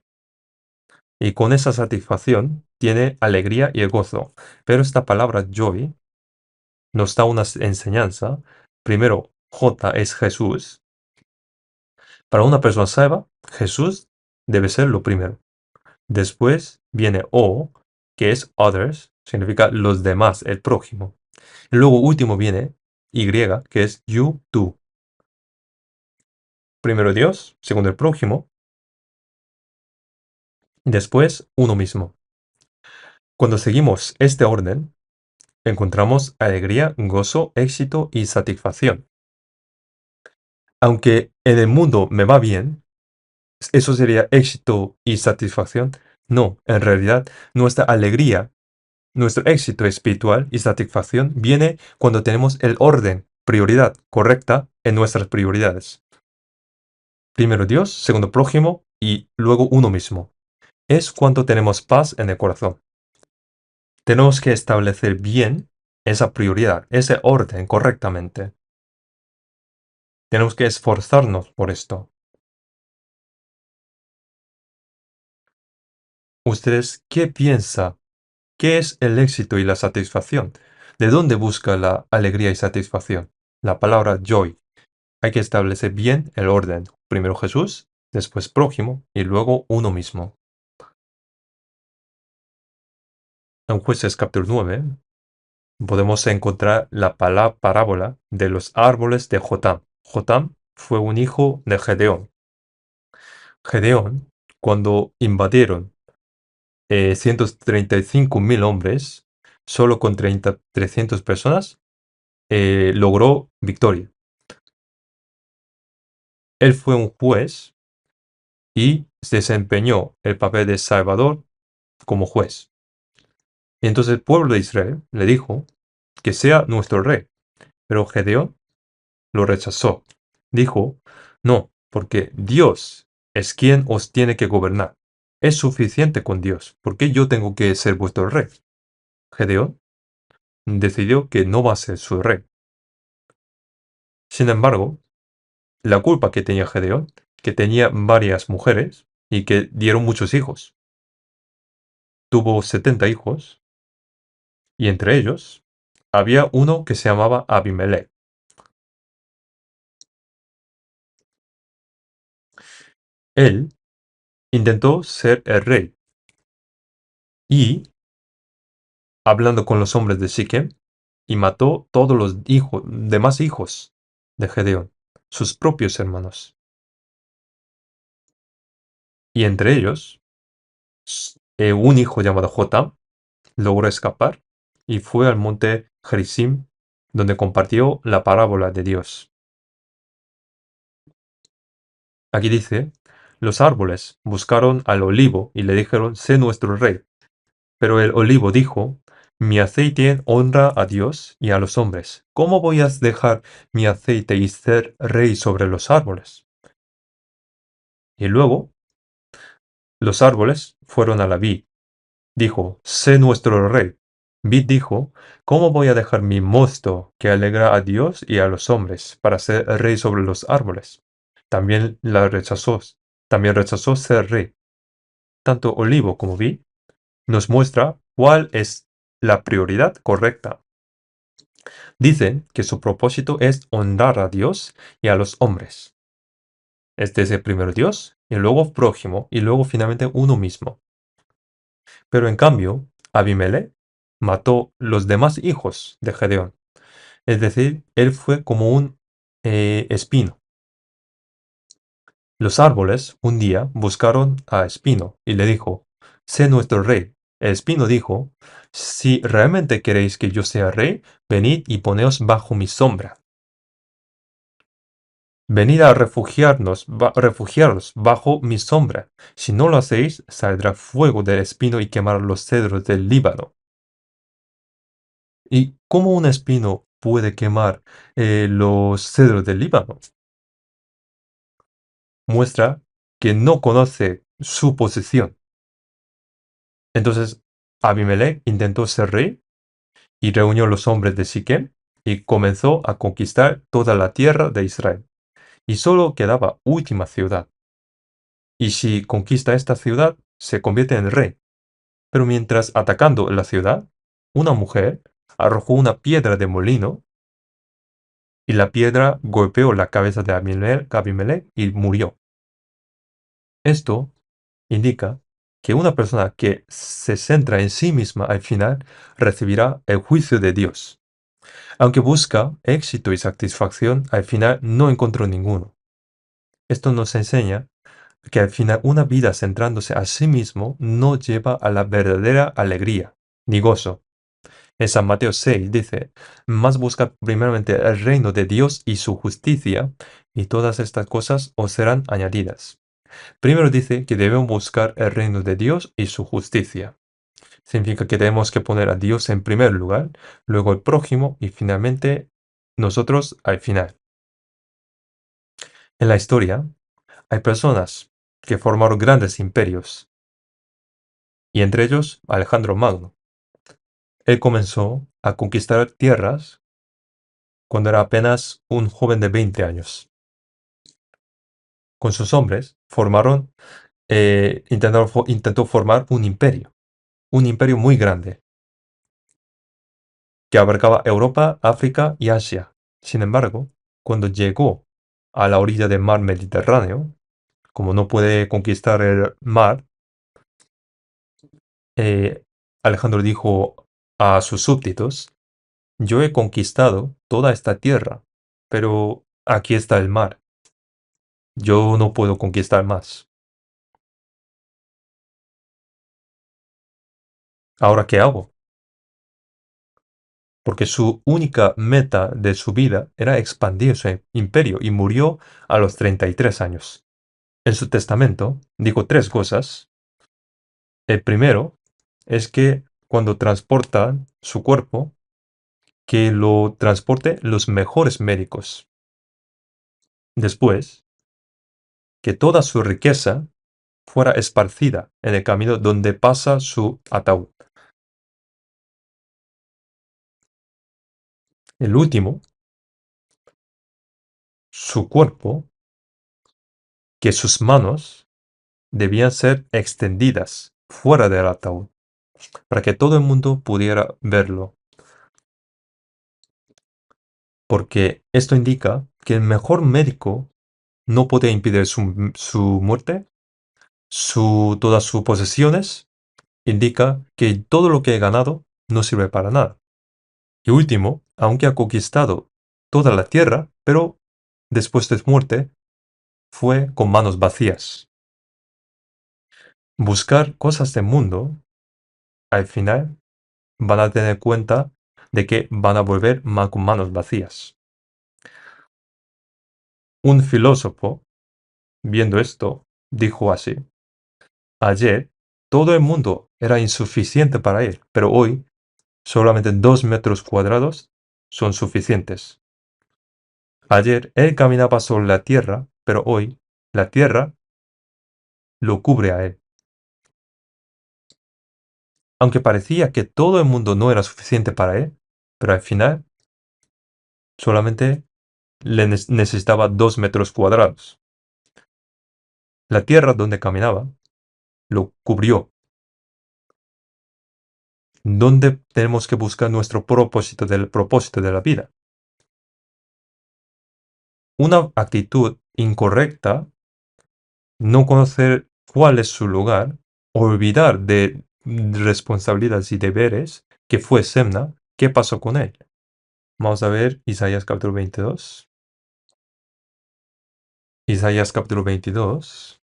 Y con esa satisfacción tiene alegría y el gozo. Pero esta palabra joy nos da una enseñanza. Primero, J es Jesús. Para una persona salva, Jesús debe ser lo primero. Después viene O, que es others, significa los demás, el prójimo. Y luego último viene Y, que es you, tú. Primero Dios, segundo el prójimo, después uno mismo. Cuando seguimos este orden, encontramos alegría, gozo, éxito y satisfacción. Aunque en el mundo me va bien, ¿eso sería éxito y satisfacción? No, en realidad nuestra alegría, nuestro éxito espiritual y satisfacción viene cuando tenemos el orden, prioridad correcta en nuestras prioridades. Primero Dios, segundo prójimo y luego uno mismo. Es cuando tenemos paz en el corazón. Tenemos que establecer bien esa prioridad, ese orden correctamente. Tenemos que esforzarnos por esto. ¿Ustedes qué piensan ¿Qué es el éxito y la satisfacción? ¿De dónde busca la alegría y satisfacción? La palabra joy. Hay que establecer bien el orden. Primero Jesús, después prójimo y luego uno mismo. En Jueces capítulo 9 podemos encontrar la parábola de los árboles de Jotam. Jotam fue un hijo de Gedeón. Gedeón, cuando invadieron 135.000 hombres, solo con 300 personas, logró victoria. Él fue un juez y desempeñó el papel de Salvador como juez. Y entonces el pueblo de Israel le dijo que sea nuestro rey, pero Gedeón lo rechazó. Dijo, no, porque Dios es quien os tiene que gobernar. Es suficiente con Dios. ¿Por qué yo tengo que ser vuestro rey? Gedeón decidió que no va a ser su rey. Sin embargo, la culpa que tenía Gedeón, que tenía varias mujeres y que dieron muchos hijos. Tuvo 70 hijos y entre ellos había uno que se llamaba Abimelech. Él intentó ser el rey y, hablando con los hombres de Siquem, y mató todos los demás hijos de Gedeón, sus propios hermanos. Y entre ellos, un hijo llamado Jotam logró escapar y fue al monte Gerizim, donde compartió la parábola de Dios. Aquí dice, los árboles buscaron al olivo y le dijeron, sé nuestro rey. Pero el olivo dijo, mi aceite honra a Dios y a los hombres. ¿Cómo voy a dejar mi aceite y ser rey sobre los árboles? Y luego, los árboles fueron a la vid. Dijo, sé nuestro rey. Vid dijo, ¿cómo voy a dejar mi mosto que alegra a Dios y a los hombres para ser rey sobre los árboles? También también rechazó ser rey. Tanto olivo como vid nos muestra cuál es la prioridad correcta. Dicen que su propósito es honrar a Dios y a los hombres. Este es el primero Dios, y luego prójimo, y luego finalmente uno mismo. Pero en cambio, Abimelech mató los demás hijos de Gedeón. Es decir, él fue como un espino. Los árboles un día buscaron a Espino y le dijo, sé nuestro rey. El espino dijo, si realmente queréis que yo sea rey, venid y poneos bajo mi sombra. Venid a refugiaros bajo mi sombra. Si no lo hacéis, saldrá fuego del espino y quemará los cedros del Líbano. ¿Y cómo un espino puede quemar los cedros del Líbano? Muestra que no conoce su posición. Entonces, Abimelech intentó ser rey y reunió los hombres de Siquem y comenzó a conquistar toda la tierra de Israel. Y solo quedaba última ciudad. Y si conquista esta ciudad, se convierte en rey. Pero mientras atacando la ciudad, una mujer arrojó una piedra de molino y la piedra golpeó la cabeza de Abimelech y murió. Esto indica que una persona que se centra en sí misma al final recibirá el juicio de Dios. Aunque busca éxito y satisfacción, al final no encontró ninguno. Esto nos enseña que al final una vida centrándose a sí mismo no lleva a la verdadera alegría ni gozo. En San Mateo 6 dice, más busca primeramente el reino de Dios y su justicia, y todas estas cosas os serán añadidas. Primero dice que debemos buscar el reino de Dios y su justicia. Significa que tenemos que poner a Dios en primer lugar, luego el prójimo y finalmente nosotros al final. En la historia hay personas que formaron grandes imperios, y entre ellos Alejandro Magno. Él comenzó a conquistar tierras cuando era apenas un joven de 20 años. Con sus hombres intentó formar un imperio muy grande. que abarcaba Europa, África y Asia. Sin embargo, cuando llegó a la orilla del mar Mediterráneo, como no puede conquistar el mar, eh, Alejandro dijo a sus súbditos: yo he conquistado toda esta tierra, pero aquí está el mar. Yo no puedo conquistar más. ¿Ahora qué hago? Porque su única meta de su vida era expandir su imperio y murió a los 33 años. En su testamento dijo tres cosas. El primero es que cuando transportan su cuerpo, que lo transporte los mejores médicos. Después, que toda su riqueza fuera esparcida en el camino donde pasa su ataúd. El último, su cuerpo, que sus manos debían ser extendidas fuera del ataúd, para que todo el mundo pudiera verlo, porque esto indica que el mejor médico no puede impedir su muerte, todas sus posesiones, indica que todo lo que he ganado no sirve para nada. Y último, aunque ha conquistado toda la tierra, pero después de su muerte fue con manos vacías. Buscar cosas del mundo, al final van a tener cuenta de que van a volver con manos vacías. Un filósofo, viendo esto, dijo así: ayer todo el mundo era insuficiente para él, pero hoy solamente 2 metros cuadrados son suficientes. Ayer él caminaba sobre la tierra, pero hoy la tierra lo cubre a él. Aunque parecía que todo el mundo no era suficiente para él, pero al final solamente necesitaba 2 metros cuadrados. La tierra donde caminaba lo cubrió. ¿Dónde tenemos que buscar nuestro propósito del propósito de la vida? Una actitud incorrecta, no conocer cuál es su lugar, olvidar de responsabilidades y deberes, que fue Semna. ¿Qué pasó con él? Vamos a ver Isaías capítulo 22. Isaías capítulo 22.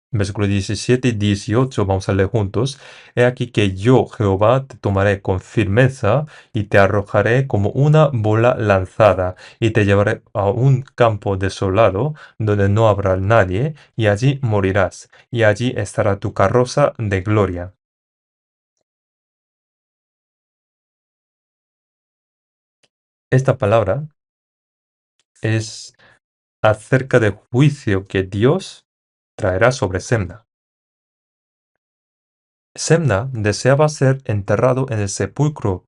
Versículo 17 y 18, vamos a leer juntos. He aquí que yo, Jehová, te tomaré con firmeza y te arrojaré como una bola lanzada y te llevaré a un campo desolado donde no habrá nadie y allí morirás y allí estará tu carroza de gloria. Esta palabra es acerca del juicio que Dios traerá sobre Semna. Semna deseaba ser enterrado en el sepulcro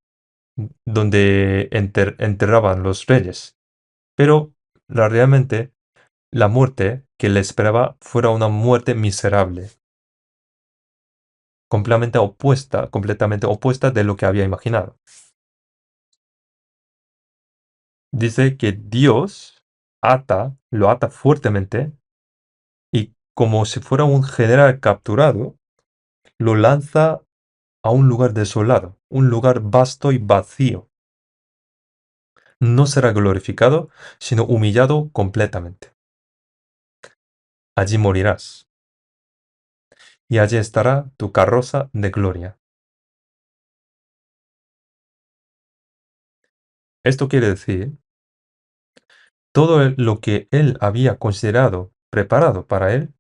donde enterraban los reyes, pero realmente la muerte que le esperaba fuera una muerte miserable, completamente opuesta de lo que había imaginado. Dice que Dios lo ata fuertemente y como si fuera un general capturado, lo lanza a un lugar desolado, un lugar vasto y vacío. No será glorificado, sino humillado completamente. Allí morirás, y allí estará tu carroza de gloria. Esto quiere decir, todo lo que él había considerado preparado para él,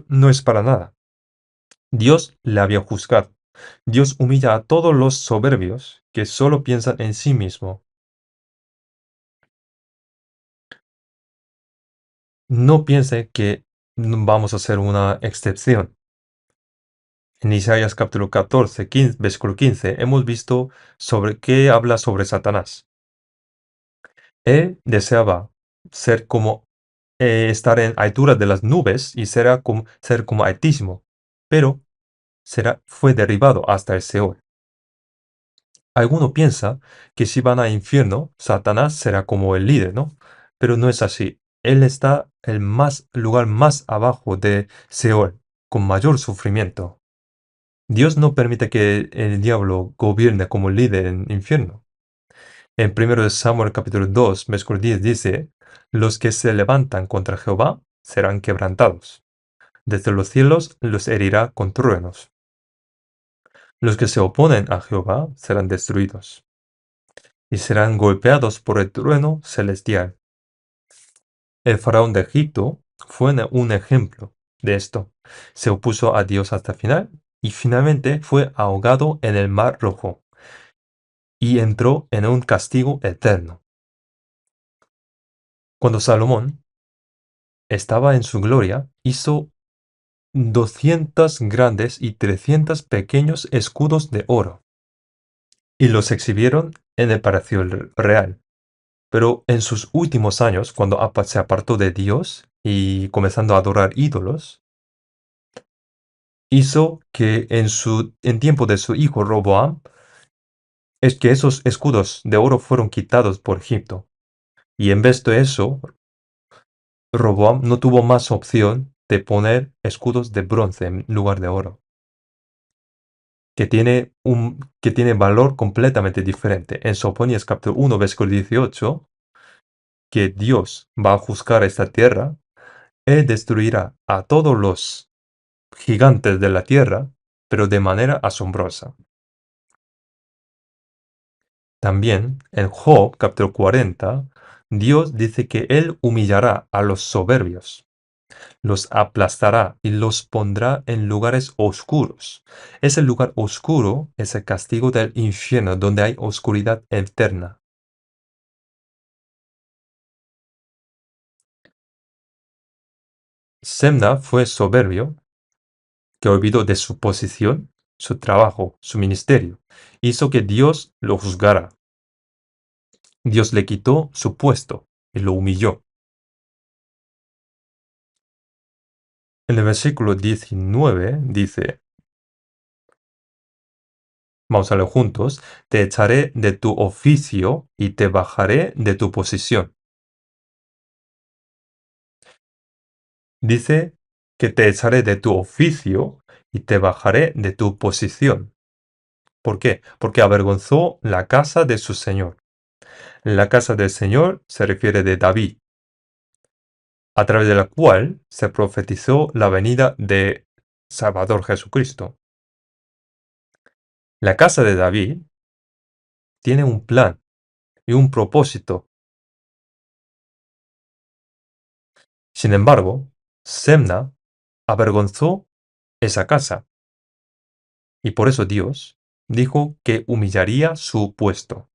no es para nada. Dios le había juzgado. Dios humilla a todos los soberbios que solo piensan en sí mismo. No piense que vamos a hacer una excepción. En Isaías capítulo 14, versículo 15, hemos visto sobre qué habla sobre Satanás. Él deseaba ser como estar en altura de las nubes y ser como altísimo, pero fue derribado hasta el Seol. Alguno piensa que si van al infierno, Satanás será como el líder, ¿no? Pero no es así. Él está el lugar más abajo de Seol, con mayor sufrimiento. Dios no permite que el diablo gobierne como líder en el infierno. En 1 Samuel capítulo 2, versículo 10 dice, los que se levantan contra Jehová serán quebrantados. Desde los cielos los herirá con truenos. Los que se oponen a Jehová serán destruidos y serán golpeados por el trueno celestial. El faraón de Egipto fue un ejemplo de esto. Se opuso a Dios hasta el final y finalmente fue ahogado en el Mar Rojo y entró en un castigo eterno. Cuando Salomón estaba en su gloria, hizo 200 grandes y 300 pequeños escudos de oro y los exhibieron en el Palacio Real. Pero en sus últimos años, cuando se apartó de Dios y comenzando a adorar ídolos, hizo que en tiempo de su hijo Roboam, es que esos escudos de oro fueron quitados por Egipto. Y en vez de eso, Roboam no tuvo más opción de poner escudos de bronce en lugar de oro, que tiene valor completamente diferente. En Sofonías capítulo 1, versículo 18, que Dios va a juzgar esta tierra, Él destruirá a todos los gigantes de la tierra, pero de manera asombrosa. También en Job capítulo 40, Dios dice que Él humillará a los soberbios, los aplastará y los pondrá en lugares oscuros. Ese lugar oscuro es el castigo del infierno, donde hay oscuridad eterna. Semna fue soberbio, que olvidó de su posición, su trabajo, su ministerio. Hizo que Dios lo juzgara. Dios le quitó su puesto y lo humilló. En el versículo 19 dice, vamos a leer juntos, te echaré de tu oficio y te bajaré de tu posición. Dice que te echaré de tu oficio y te bajaré de tu posición. ¿Por qué? Porque avergonzó la casa de su Señor. La casa del Señor se refiere de David, a través de la cual se profetizó la venida de Salvador Jesucristo. La casa de David tiene un plan y un propósito. Sin embargo, Semna avergonzó esa casa y por eso Dios dijo que humillaría su puesto.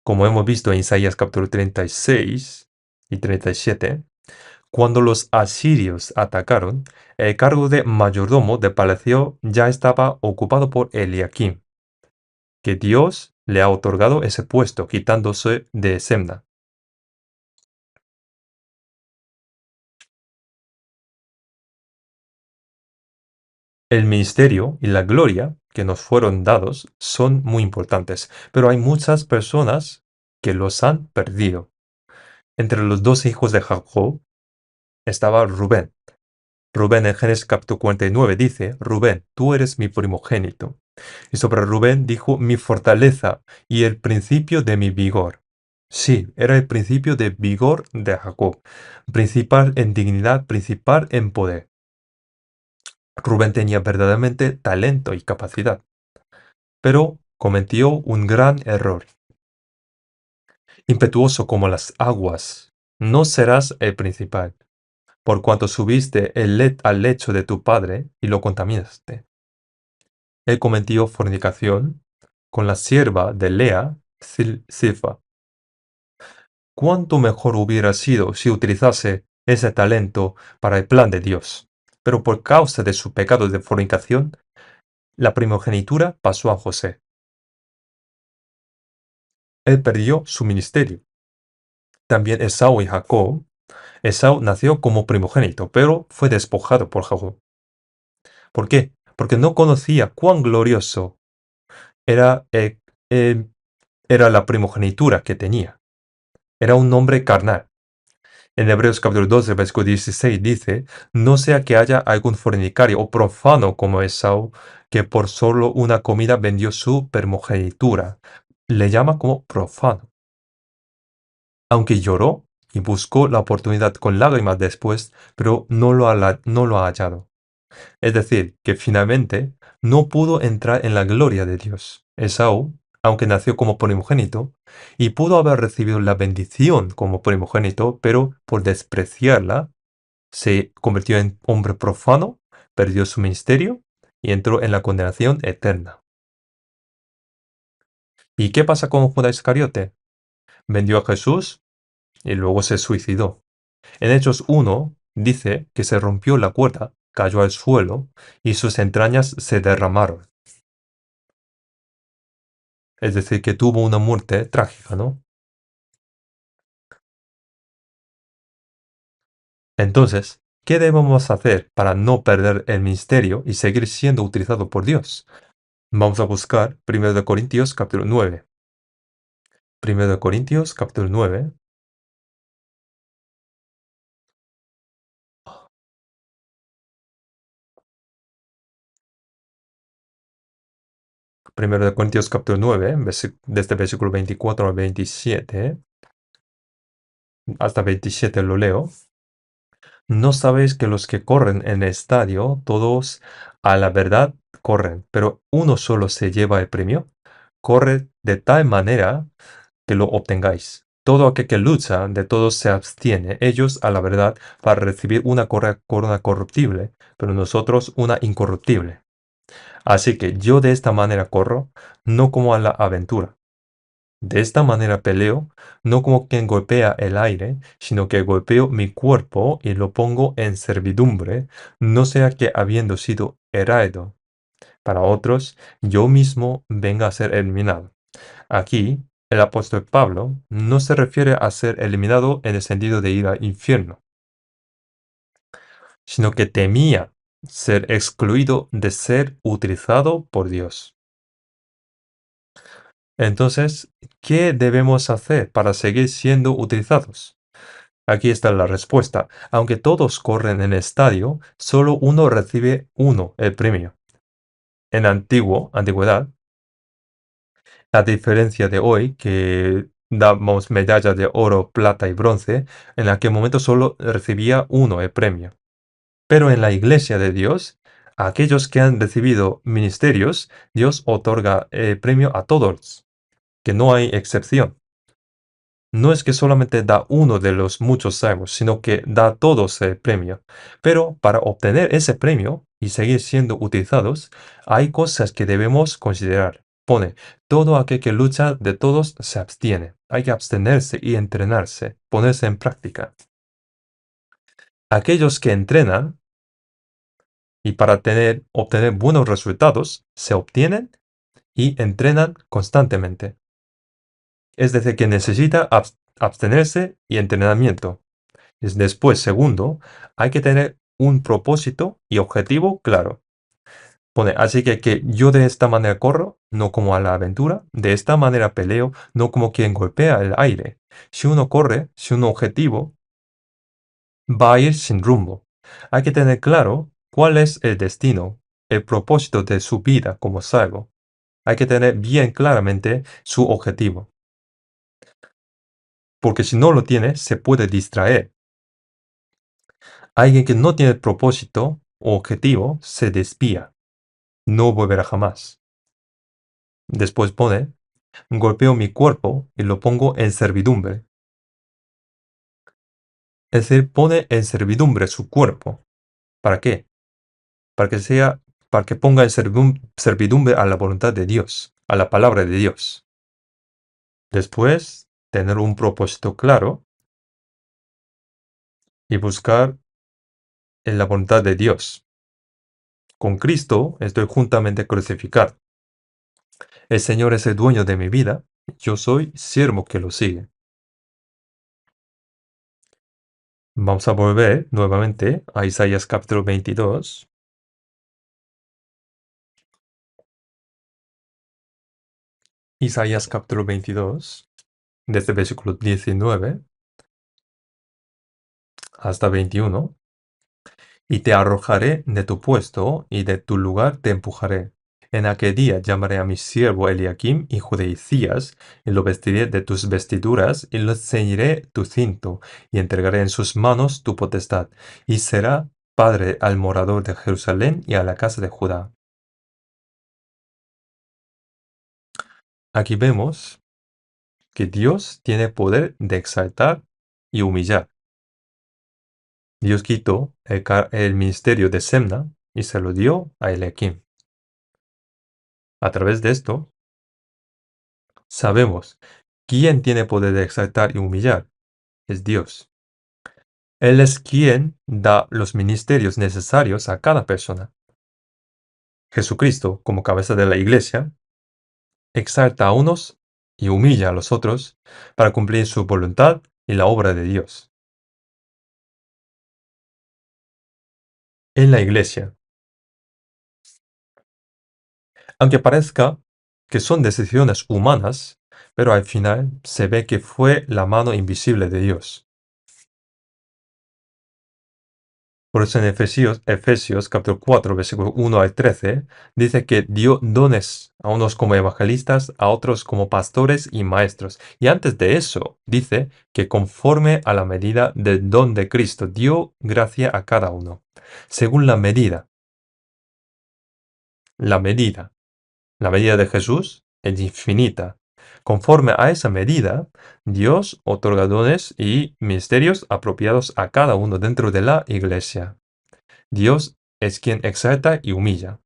Como hemos visto en Isaías capítulo 36 y 37, cuando los asirios atacaron, el cargo de mayordomo de palacio ya estaba ocupado por Eliakim, que Dios le ha otorgado ese puesto quitándose de Semna. El ministerio y la gloria que nos fueron dados son muy importantes, pero hay muchas personas que los han perdido. Entre los dos hijos de Jacob estaba Rubén. Rubén en Génesis capítulo 49 dice, Rubén, tú eres mi primogénito. Y sobre Rubén dijo, mi fortaleza y el principio de mi vigor. Sí, era el principio de vigor de Jacob, principal en dignidad, principal en poder. Rubén tenía verdaderamente talento y capacidad, pero cometió un gran error. Impetuoso como las aguas, no serás el principal, por cuanto subiste al lecho de tu padre y lo contaminaste. Él cometió fornicación con la sierva de Lea, Silfa. ¿Cuánto mejor hubiera sido si utilizase ese talento para el plan de Dios? Pero por causa de su pecado de fornicación, la primogenitura pasó a José. Él perdió su ministerio. También Esaú y Jacob Esaú nació como primogénito, pero fue despojado por Jacob. ¿Por qué? Porque no conocía cuán glorioso era, eh, era la primogenitura que tenía. Era un hombre carnal. En Hebreos capítulo 12, versículo 16 dice, no sea que haya algún fornicario o profano como Esaú, que por solo una comida vendió su primogenitura. Le llama como profano. Aunque lloró y buscó la oportunidad con lágrimas después, pero no lo ha hallado. Es decir, que finalmente no pudo entrar en la gloria de Dios. Esaú, aunque nació como primogénito, y pudo haber recibido la bendición como primogénito, pero por despreciarla, se convirtió en hombre profano, perdió su ministerio y entró en la condenación eterna. ¿Y qué pasa con Judas Iscariote? Vendió a Jesús y luego se suicidó. En Hechos 1 dice que se rompió la cuerda, cayó al suelo y sus entrañas se derramaron. Es decir, que tuvo una muerte trágica, ¿no? Entonces, ¿qué debemos hacer para no perder el ministerio y seguir siendo utilizado por Dios? Vamos a buscar 1 Corintios capítulo 9. 1 Corintios capítulo 9. 1 Corintios capítulo 9, desde versículo 24 al 27, hasta 27 lo leo. ¿No sabéis que los que corren en el estadio, todos a la verdad corren, pero uno solo se lleva el premio? Corre de tal manera que lo obtengáis. Todo aquel que lucha, de todos se abstiene, ellos a la verdad, para recibir una corona corruptible, pero nosotros una incorruptible. Así que yo de esta manera corro, no como a la aventura. De esta manera peleo, no como quien golpea el aire, sino que golpeo mi cuerpo y lo pongo en servidumbre, no sea que habiendo sido heraldo para otros, yo mismo venga a ser eliminado. Aquí, el apóstol Pablo no se refiere a ser eliminado en el sentido de ir al infierno, sino que temía ser excluido de ser utilizado por Dios. Entonces, ¿qué debemos hacer para seguir siendo utilizados? Aquí está la respuesta. Aunque todos corren en el estadio, solo uno recibe el premio. En antigüedad, a diferencia de hoy, que damos medallas de oro, plata y bronce, en aquel momento solo recibía uno el premio. Pero en la iglesia de Dios, a aquellos que han recibido ministerios, Dios otorga el premio a todos, que no hay excepción. No es que solamente da uno de los muchos salvos, sino que da a todos el premio. Pero para obtener ese premio y seguir siendo utilizados, hay cosas que debemos considerar. Pone, todo aquel que lucha de todos se abstiene. Hay que abstenerse y entrenarse, ponerse en práctica. Aquellos que entrenan y para obtener buenos resultados, se obtienen y entrenan constantemente. Es decir, que necesita abstenerse y entrenamiento. Después, segundo, hay que tener un propósito y objetivo claro. Pone, así que yo de esta manera corro, no como a la aventura, de esta manera peleo, no como quien golpea el aire. Si uno corre, si un objetivo, va a ir sin rumbo. Hay que tener claro cuál es el destino, el propósito de su vida como salvo. Hay que tener bien claramente su objetivo. Porque si no lo tiene, se puede distraer. Alguien que no tiene propósito o objetivo se desvía. No volverá jamás. Después pone, golpeo mi cuerpo y lo pongo en servidumbre. Es decir, pone en servidumbre su cuerpo. ¿Para qué? Para que sea, para que ponga en servidumbre a la voluntad de Dios, a la palabra de Dios. Después, tener un propósito claro y buscar en la voluntad de Dios. Con Cristo estoy juntamente crucificado. El Señor es el dueño de mi vida, yo soy siervo que lo sigue. Vamos a volver nuevamente a Isaías capítulo 22. Isaías capítulo 22, desde el versículo 19 hasta 21. Y te arrojaré de tu puesto, y de tu lugar te empujaré. En aquel día llamaré a mi siervo Eliakim, hijo de Hilcías, y lo vestiré de tus vestiduras, y le ceñiré tu cinto, y entregaré en sus manos tu potestad, y será padre al morador de Jerusalén y a la casa de Judá. Aquí vemos que Dios tiene poder de exaltar y humillar. Dios quitó el ministerio de Semna y se lo dio a Eliakim. A través de esto, sabemos quién tiene poder de exaltar y humillar. Es Dios. Él es quien da los ministerios necesarios a cada persona. Jesucristo, como cabeza de la iglesia, exalta a unos y humilla a los otros para cumplir su voluntad y la obra de Dios. En la iglesia, aunque parezca que son decisiones humanas, pero al final se ve que fue la mano invisible de Dios. Por eso en Efesios capítulo 4, versículo 1 al 13, dice que dio dones a unos como evangelistas, a otros como pastores y maestros. Y antes de eso, dice que conforme a la medida del don de Cristo, dio gracia a cada uno. Según la medida. La medida. La medida de Jesús es infinita. Conforme a esa medida, Dios otorga dones y ministerios apropiados a cada uno dentro de la iglesia. Dios es quien exalta y humilla.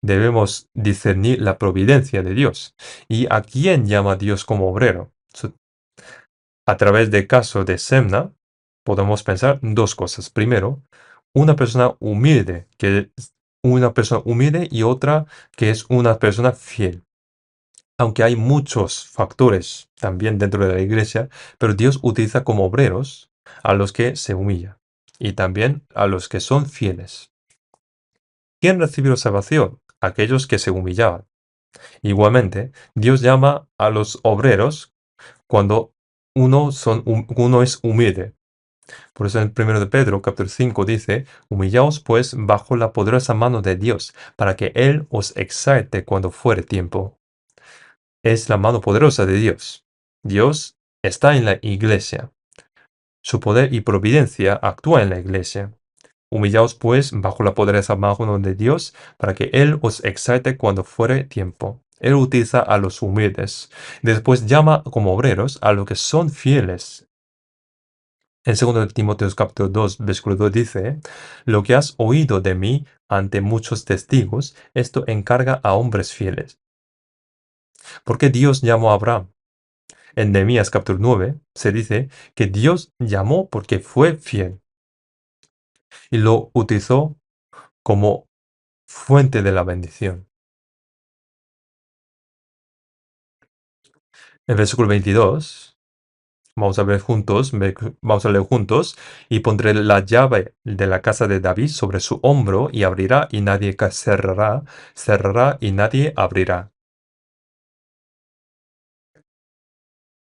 Debemos discernir la providencia de Dios. ¿Y a quién llama Dios como obrero? A través del caso de Semna, podemos pensar dos cosas. Primero, una persona humilde, que es una persona humilde y otra que es una persona fiel. Aunque hay muchos factores también dentro de la iglesia, pero Dios utiliza como obreros a los que se humilla y también a los que son fieles. ¿Quién recibió salvación? Aquellos que se humillaban. Igualmente, Dios llama a los obreros cuando uno es humilde. Por eso en 1 de Pedro, capítulo 5, dice, humillaos pues bajo la poderosa mano de Dios, para que Él os exalte cuando fuere tiempo. Es la mano poderosa de Dios. Dios está en la iglesia. Su poder y providencia actúa en la iglesia. Humillaos pues bajo la poderosa mano de Dios, para que Él os exalte cuando fuere tiempo. Él utiliza a los humildes. Después llama como obreros a los que son fieles. En 2 de Timoteo capítulo 2, versículo 2 dice, lo que has oído de mí ante muchos testigos, esto encarga a hombres fieles. ¿Por qué Dios llamó a Abraham? En Nehemías capítulo 9 se dice que Dios llamó porque fue fiel y lo utilizó como fuente de la bendición. En versículo 22, vamos a leer juntos, y pondré la llave de la casa de David sobre su hombro y abrirá y nadie cerrará, cerrará y nadie abrirá.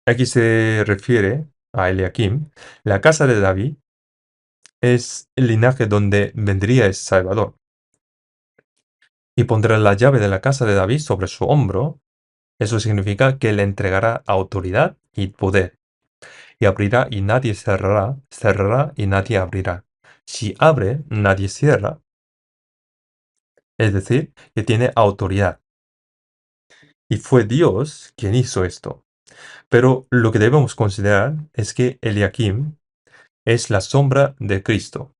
Aquí se refiere a Eliakim. La casa de David es el linaje donde vendría el Salvador. Y pondrá la llave de la casa de David sobre su hombro. Eso significa que le entregará autoridad y poder. Y abrirá y nadie cerrará, cerrará y nadie abrirá. Si abre, nadie cierra. Es decir, que tiene autoridad. Y fue Dios quien hizo esto. Pero lo que debemos considerar es que Eliakim es la sombra de Cristo.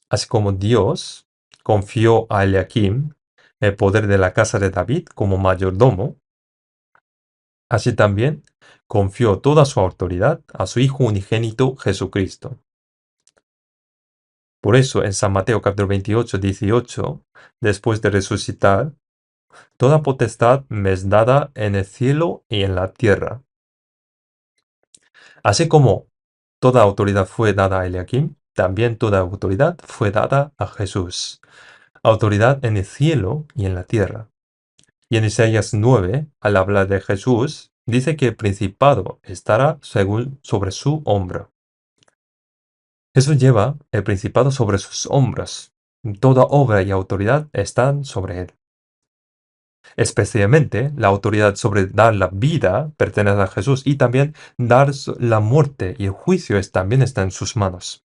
Así como Dios confió a Eliakim el poder de la casa de David como mayordomo, así también confió toda su autoridad a su Hijo unigénito Jesucristo. Por eso en San Mateo capítulo 28, 18, después de resucitar, toda potestad me es dada en el cielo y en la tierra. Así como toda autoridad fue dada a Eliakim, también toda autoridad fue dada a Jesús. Autoridad en el cielo y en la tierra. Y en Isaías 9, al hablar de Jesús, dice que el principado estará sobre su hombro. Jesús lleva el principado sobre sus hombros. Toda obra y autoridad están sobre él. Especialmente la autoridad sobre dar la vida pertenece a Jesús y también dar la muerte y el juicio también está en sus manos.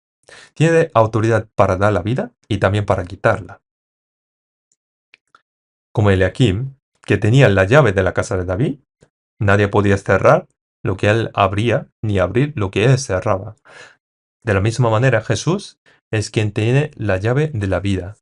Tiene autoridad para dar la vida y también para quitarla. Como Eliakim, que tenía la llave de la casa de David, nadie podía cerrar lo que él abría ni abrir lo que él cerraba. De la misma manera, Jesús es quien tiene la llave de la vida.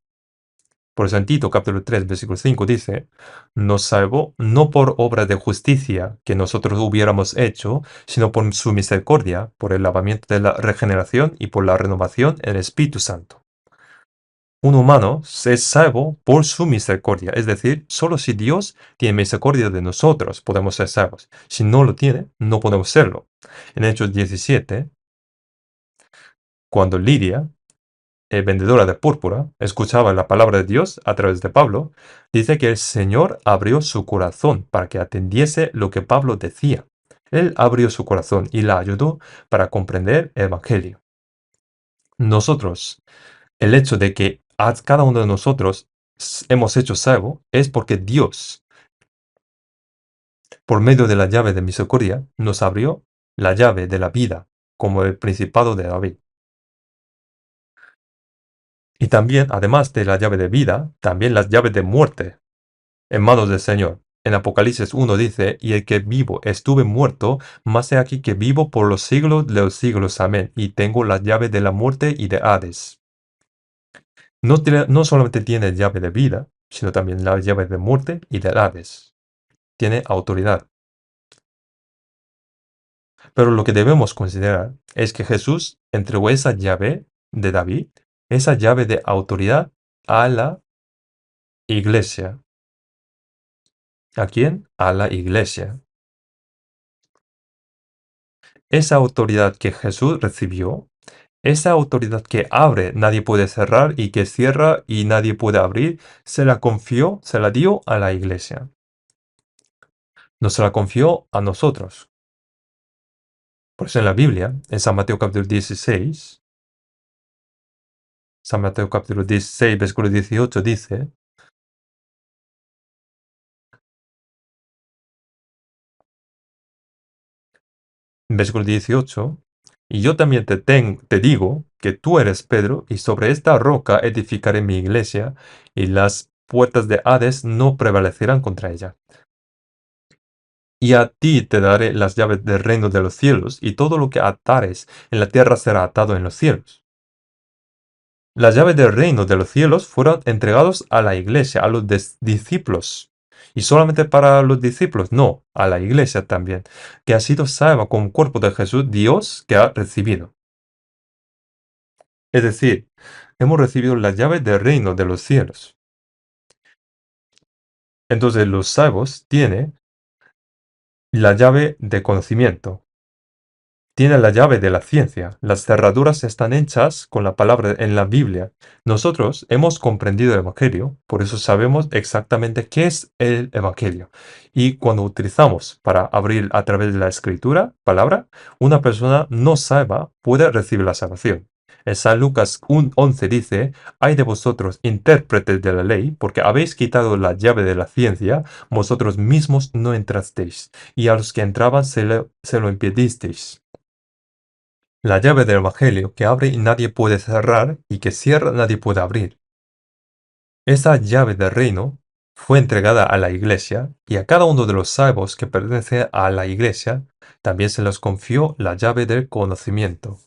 Por eso en Tito capítulo 3, versículo 5 dice, nos salvó no por obra de justicia que nosotros hubiéramos hecho, sino por su misericordia, por el lavamiento de la regeneración y por la renovación en el Espíritu Santo. Un humano es salvo por su misericordia, es decir, solo si Dios tiene misericordia de nosotros podemos ser salvos. Si no lo tiene, no podemos serlo. En Hechos 17, cuando Lidia, vendedora de púrpura, escuchaba la palabra de Dios a través de Pablo, dice que el Señor abrió su corazón para que atendiese lo que Pablo decía. Él abrió su corazón y la ayudó para comprender el Evangelio. Nosotros, el hecho de que a cada uno de nosotros hemos hecho salvo es porque Dios, por medio de la llave de misericordia, nos abrió la llave de la vida, como el principado de David. Y también, además de la llave de vida, también las llaves de muerte, en manos del Señor. En Apocalipsis 1 dice, y el que vivo estuve muerto, mas he aquí que vivo por los siglos de los siglos. Amén. Y tengo las llaves de la muerte y de Hades. No solamente tiene llave de vida, sino también la llave de muerte y de Hades. Tiene autoridad. Pero lo que debemos considerar es que Jesús entregó esa llave de David, esa llave de autoridad a la iglesia. ¿A quién? A la iglesia. Esa autoridad que Jesús recibió, esa autoridad que abre, nadie puede cerrar, y que cierra y nadie puede abrir, se la confió, se la dio a la iglesia. No se la confió a nosotros. Por eso en la Biblia, en San Mateo capítulo 16, San Mateo capítulo 16, versículo 18 dice, versículo 18, y yo también te digo que tú eres Pedro, y sobre esta roca edificaré mi iglesia, y las puertas de Hades no prevalecerán contra ella. Y a ti te daré las llaves del reino de los cielos, y todo lo que atares en la tierra será atado en los cielos. Las llaves del reino de los cielos fueron entregados a la iglesia, a los discípulos. Y solamente para los discípulos, no, a la iglesia también, que ha sido salva con el cuerpo de Jesús, Dios que ha recibido. Es decir, hemos recibido las llaves del reino de los cielos. Entonces los salvos tienen la llave de conocimiento. Tiene la llave de la ciencia. Las cerraduras están hechas con la palabra en la Biblia. Nosotros hemos comprendido el Evangelio, por eso sabemos exactamente qué es el Evangelio. Y cuando utilizamos para abrir a través de la escritura, palabra, una persona no salva puede recibir la salvación. En San Lucas 1:11 dice, «Ay de vosotros, intérpretes de la ley, porque habéis quitado la llave de la ciencia, vosotros mismos no entrasteis, y a los que entraban se lo impedisteis». La llave del Evangelio que abre y nadie puede cerrar y que cierra nadie puede abrir. Esa llave del reino fue entregada a la iglesia y a cada uno de los salvos que pertenece a la iglesia también se les confió la llave del conocimiento.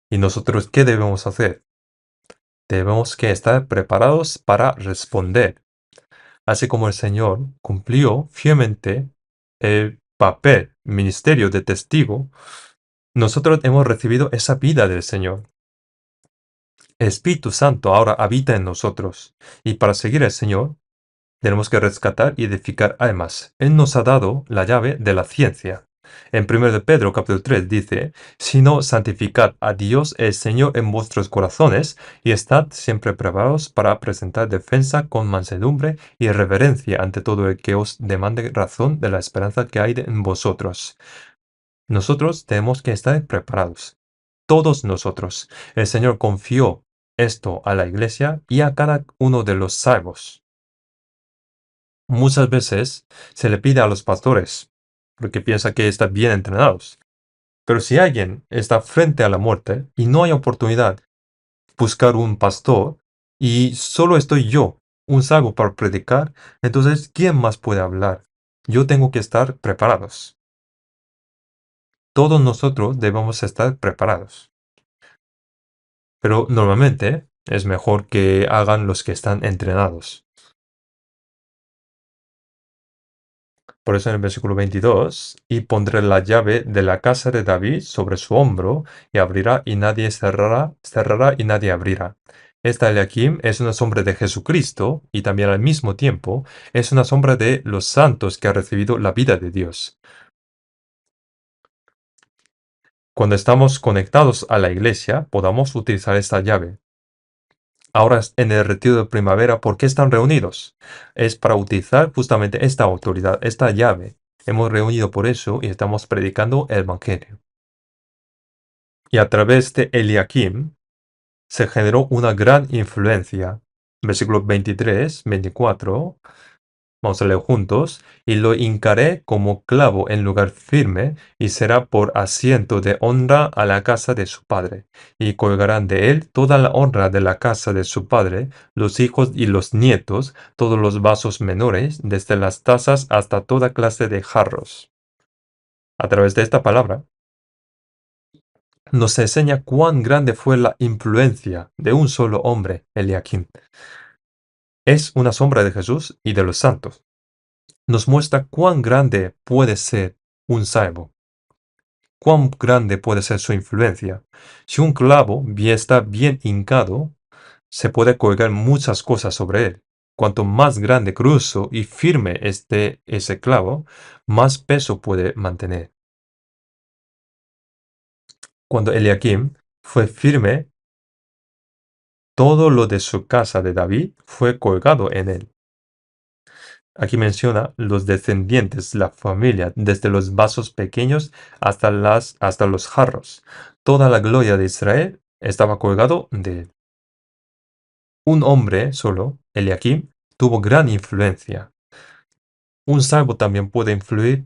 ¿Y nosotros qué debemos hacer? Debemos que estar preparados para responder. Así como el Señor cumplió fielmente el papel, ministerio de testigo, nosotros hemos recibido esa vida del Señor. El Espíritu Santo ahora habita en nosotros, y para seguir al Señor, tenemos que rescatar y edificar almas. Él nos ha dado la llave de la ciencia. En 1 de Pedro capítulo 3 dice, sino santificad a Dios el Señor en vuestros corazones y estad siempre preparados para presentar defensa con mansedumbre y reverencia ante todo el que os demande razón de la esperanza que hay en vosotros. Nosotros tenemos que estar preparados. Todos nosotros. El Señor confió esto a la iglesia y a cada uno de los salvos. Muchas veces se le pide a los pastores, porque piensa que están bien entrenados. Pero si alguien está frente a la muerte y no hay oportunidad, buscar un pastor y solo estoy yo, un salvo para predicar, entonces ¿quién más puede hablar? Yo tengo que estar preparados. Todos nosotros debemos estar preparados. Pero normalmente es mejor que hagan los que están entrenados. Por eso en el versículo 22, y pondré la llave de la casa de David sobre su hombro, y abrirá y nadie cerrará, cerrará y nadie abrirá. Esta Eliakim es una sombra de Jesucristo y también al mismo tiempo es una sombra de los santos que han recibido la vida de Dios. Cuando estamos conectados a la iglesia, podamos utilizar esta llave. Ahora en el retiro de primavera, ¿por qué están reunidos? Es para utilizar justamente esta autoridad, esta llave. Hemos reunido por eso y estamos predicando el Evangelio. Y a través de Eliakim se generó una gran influencia. Versículos 23, 24. Vamos a leer juntos. Y lo hincaré como clavo en lugar firme, y será por asiento de honra a la casa de su padre. Y colgarán de él toda la honra de la casa de su padre, los hijos y los nietos, todos los vasos menores, desde las tazas hasta toda clase de jarros. A través de esta palabra, nos enseña cuán grande fue la influencia de un solo hombre, Eliakim. Es una sombra de Jesús y de los santos. Nos muestra cuán grande puede ser un salvo, cuán grande puede ser su influencia. Si un clavo está bien hincado, se puede colgar muchas cosas sobre él. Cuanto más grande, grueso y firme esté ese clavo, más peso puede mantener. Cuando Eliakim fue firme, todo lo de su casa de David fue colgado en él. Aquí menciona los descendientes, la familia, desde los vasos pequeños hasta los jarros. Toda la gloria de Israel estaba colgado de él. Un hombre solo, Eliakim, tuvo gran influencia. Un salvo también puede influir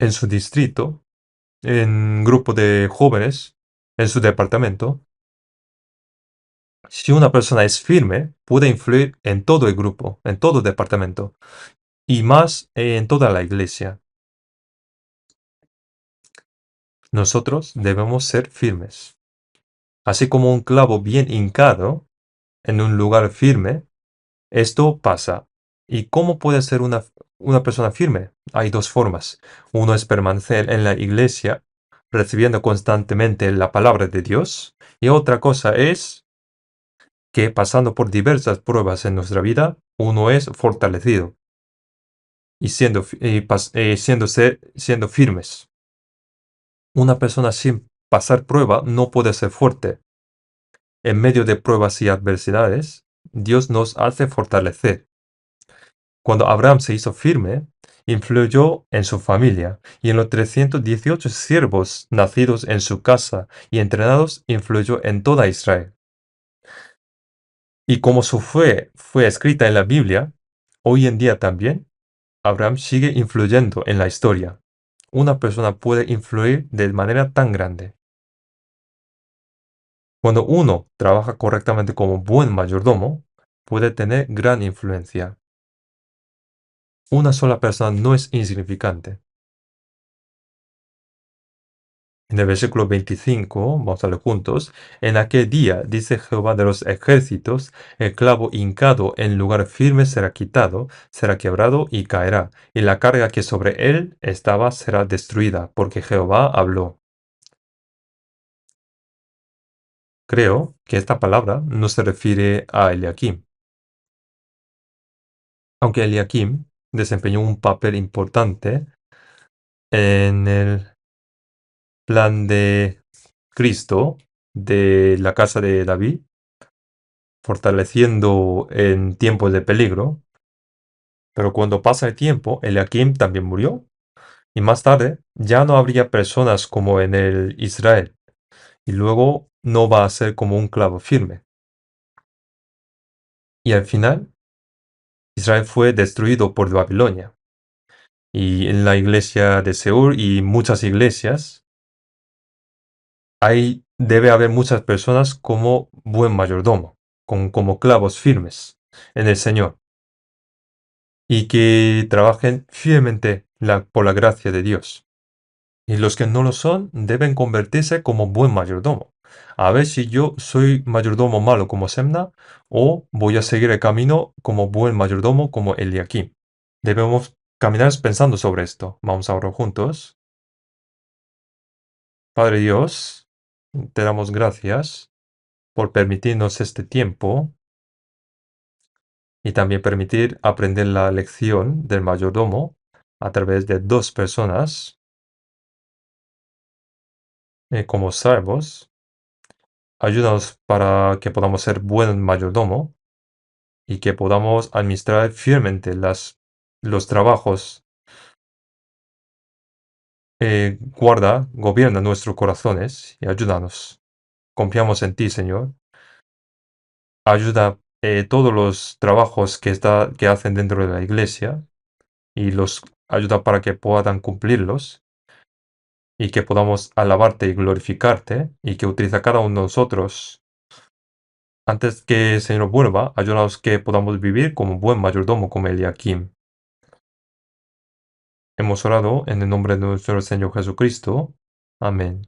en su distrito, en un grupo de jóvenes, en su departamento. Si una persona es firme, puede influir en todo el grupo, en todo el departamento, y más en toda la iglesia. Nosotros debemos ser firmes. Así como un clavo bien hincado en un lugar firme, esto pasa. ¿Y cómo puede ser una persona firme? Hay dos formas. Uno es permanecer en la iglesia, recibiendo constantemente la palabra de Dios. Y otra cosa es que pasando por diversas pruebas en nuestra vida, uno es fortalecido y siendo firmes. Una persona sin pasar prueba no puede ser fuerte. En medio de pruebas y adversidades, Dios nos hace fortalecer. Cuando Abraham se hizo firme, influyó en su familia y en los 318 siervos nacidos en su casa y entrenados influyó en toda Israel. Y como su fe fue escrita en la Biblia, hoy en día también, Abraham sigue influyendo en la historia. Una persona puede influir de manera tan grande. Cuando uno trabaja correctamente como buen mayordomo, puede tener gran influencia. Una sola persona no es insignificante. En el versículo 25, vamos a leer juntos, en aquel día, dice Jehová de los ejércitos, el clavo hincado en lugar firme será quitado, será quebrado y caerá, y la carga que sobre él estaba será destruida, porque Jehová habló. Creo que esta palabra no se refiere a Eliakim. Aunque Eliakim desempeñó un papel importante, en el plan de Cristo de la casa de David, fortaleciendo en tiempos de peligro. Pero cuando pasa el tiempo, Eliakim también murió, y más tarde ya no habría personas como en el Israel, y luego no va a ser como un clavo firme. Y al final, Israel fue destruido por Babilonia. Y en la iglesia de Seur y muchas iglesias, debe haber muchas personas como buen mayordomo, como clavos firmes en el Señor, y que trabajen fielmente por la gracia de Dios. Y los que no lo son deben convertirse como buen mayordomo. A ver si yo soy mayordomo malo como Semna o voy a seguir el camino como buen mayordomo como Eliakim. Debemos caminar pensando sobre esto. Vamos a orar juntos. Padre Dios, te damos gracias por permitirnos este tiempo y también permitir aprender la lección del mayordomo a través de dos personas como salvos. Ayúdanos para que podamos ser buen mayordomo y que podamos administrar fielmente los trabajos. Gobierna nuestros corazones y ayúdanos. Confiamos en ti, Señor. Ayuda todos los trabajos que hacen dentro de la iglesia y los ayuda para que puedan cumplirlos y que podamos alabarte y glorificarte y que utiliza cada uno de nosotros. Antes que el Señor vuelva, ayúdanos que podamos vivir como un buen mayordomo como Eliakim. Hemos orado en el nombre de nuestro Señor Jesucristo. Amén.